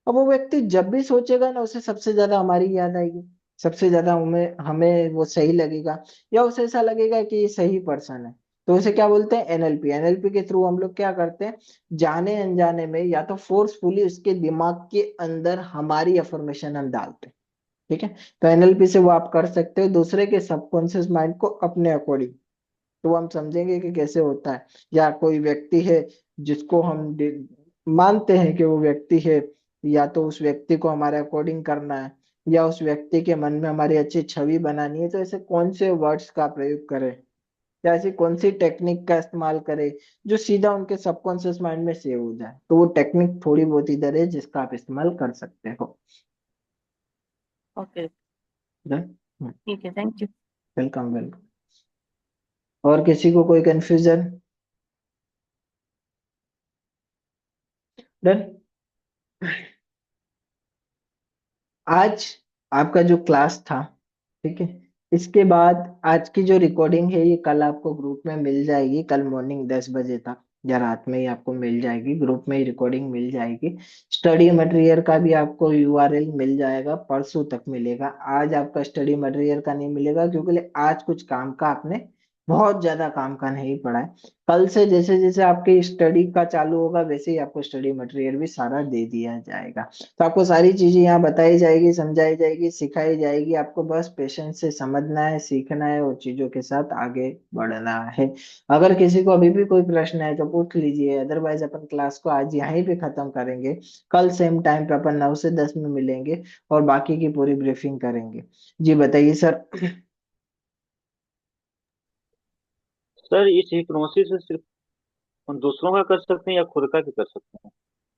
अब वो व्यक्ति जब भी सोचेगा ना, उसे सबसे ज्यादा हमारी याद आएगी, सबसे ज्यादा हमें हमें वो सही लगेगा, या उसे ऐसा लगेगा कि ये सही पर्सन है। तो उसे क्या बोलते हैं? एनएलपी। एनएलपी के थ्रू हम लोग क्या करते हैं, जाने अनजाने में या तो फोर्सफुली उसके दिमाग के अंदर हमारी अफर्मेशन हम डालते हैं। ठीक है, तो एनएलपी से वो आप कर सकते हो दूसरे के सबकॉन्शियस माइंड को अपने अकॉर्डिंग। तो हम समझेंगे कि कैसे होता है। या कोई व्यक्ति है जिसको हम मानते हैं कि वो व्यक्ति है, या तो उस व्यक्ति को हमारे अकॉर्डिंग करना है, या उस व्यक्ति के मन में हमारी अच्छी छवि बनानी है, तो ऐसे कौन से वर्ड्स का प्रयोग करें, या ऐसी कौन सी टेक्निक का इस्तेमाल करें जो सीधा उनके सबकॉन्शियस माइंड में सेव हो जाए। तो वो टेक्निक थोड़ी बहुत इधर है जिसका आप इस्तेमाल कर सकते हो।
ओके। ठीक है, थैंक यू।
Welcome welcome. और किसी को कोई कंफ्यूजन? डन। आज आपका जो क्लास था, ठीक है, इसके बाद आज की जो रिकॉर्डिंग है ये कल आपको ग्रुप में मिल जाएगी, कल मॉर्निंग 10 बजे तक या रात में ही आपको मिल जाएगी, ग्रुप में ही रिकॉर्डिंग मिल जाएगी। स्टडी मटेरियल का भी आपको यूआरएल मिल जाएगा, परसों तक मिलेगा। आज आपका स्टडी मटेरियल का नहीं मिलेगा, क्योंकि आज कुछ काम का आपने, बहुत ज्यादा काम का नहीं पड़ा है। कल से जैसे जैसे आपकी स्टडी का चालू होगा वैसे ही आपको स्टडी मटेरियल भी सारा दे दिया जाएगा। तो आपको सारी चीजें यहाँ बताई जाएगी, समझाई जाएगी, सिखाई जाएगी। आपको बस पेशेंस से समझना है, सीखना है और चीजों के साथ आगे बढ़ना है। अगर किसी को अभी भी कोई प्रश्न है तो पूछ लीजिए, अदरवाइज अपन क्लास को आज यहीं पे खत्म करेंगे। कल सेम टाइम पे अपन 9 से 10 में मिलेंगे और बाकी की पूरी ब्रीफिंग करेंगे। जी बताइए सर।
सर इस हिप्नोसिस से सिर्फ हम दूसरों का कर सकते हैं या खुद का भी कर सकते हैं?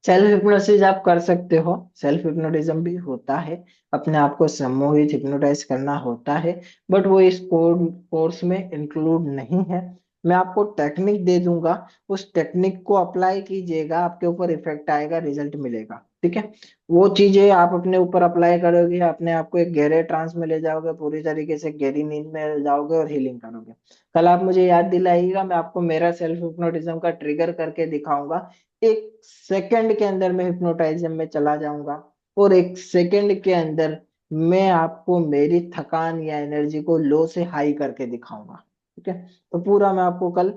सेल्फ हिप्नोसिस आप कर सकते हो, सेल्फ हिप्नोटिज्म भी होता है, अपने आप को सम्मोहित हिप्नोटाइज करना होता है, बट वो इस कोर्स में इंक्लूड नहीं है। मैं आपको टेक्निक दे दूंगा, उस टेक्निक को अप्लाई कीजिएगा, आपके ऊपर इफेक्ट आएगा, रिजल्ट मिलेगा। ठीक है, वो चीजें आप अपने ऊपर अप्लाई करोगे, अपने आप को एक गहरे ट्रांस में ले जाओगे, पूरी तरीके से गहरी नींद में जाओगे और हीलिंग करोगे। कल आप मुझे याद दिलाइएगा, मैं आपको मेरा सेल्फ हिप्नोटिज्म का ट्रिगर करके दिखाऊंगा। 1 सेकंड के अंदर मैं हिप्नोटाइजम में चला जाऊंगा, और 1 सेकंड के अंदर मैं आपको मेरी थकान या एनर्जी को लो से हाई करके दिखाऊंगा। ठीक है, तो पूरा मैं आपको कल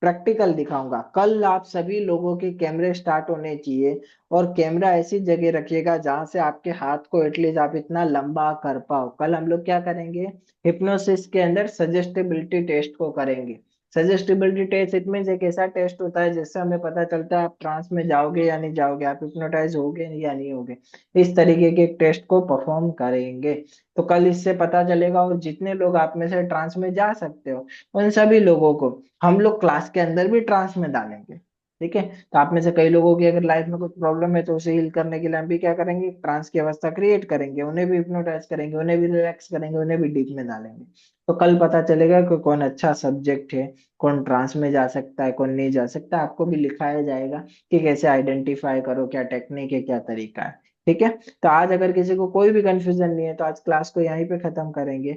प्रैक्टिकल दिखाऊंगा। कल आप सभी लोगों के कैमरे स्टार्ट होने चाहिए, और कैमरा ऐसी जगह रखिएगा जहां से आपके हाथ को एटलीस्ट आप इतना लंबा कर पाओ। कल हम लोग क्या करेंगे, हिप्नोसिस के अंदर सजेस्टेबिलिटी टेस्ट को करेंगे। सजेस्टिबिलिटी टेस्ट इट मीन्स एक ऐसा टेस्ट होता है जिससे हमें पता चलता है आप ट्रांस में जाओगे या नहीं जाओगे, आप हिप्नोटाइज होगे या नहीं होगे। इस तरीके के टेस्ट को परफॉर्म करेंगे। तो कल इससे पता चलेगा, और जितने लोग आप में से ट्रांस में जा सकते हो उन सभी लोगों को हम लोग क्लास के अंदर भी ट्रांस में डालेंगे। ठीक है, तो आप में से कई लोगों की अगर लाइफ में कुछ प्रॉब्लम है तो उसे हील करने के लिए हम भी क्या करेंगे, ट्रांस की अवस्था क्रिएट करेंगे, उन्हें भी हिप्नोटाइज करेंगे, उन्हें भी रिलैक्स करेंगे, उन्हें भी डीप में डालेंगे। तो कल पता चलेगा कि कौन अच्छा सब्जेक्ट है, कौन ट्रांस में जा सकता है, कौन नहीं जा सकता। आपको भी लिखाया जाएगा कि कैसे आइडेंटिफाई करो, क्या टेक्निक है, क्या तरीका है। ठीक है, तो आज अगर किसी को कोई भी कंफ्यूजन नहीं है तो आज क्लास को यहीं पे खत्म करेंगे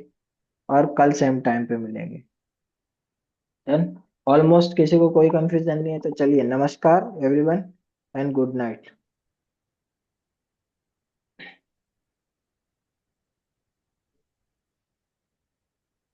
और कल सेम टाइम पे मिलेंगे। डन। ऑलमोस्ट किसी को कोई कंफ्यूजन नहीं है तो चलिए, नमस्कार एवरीवन। And good night.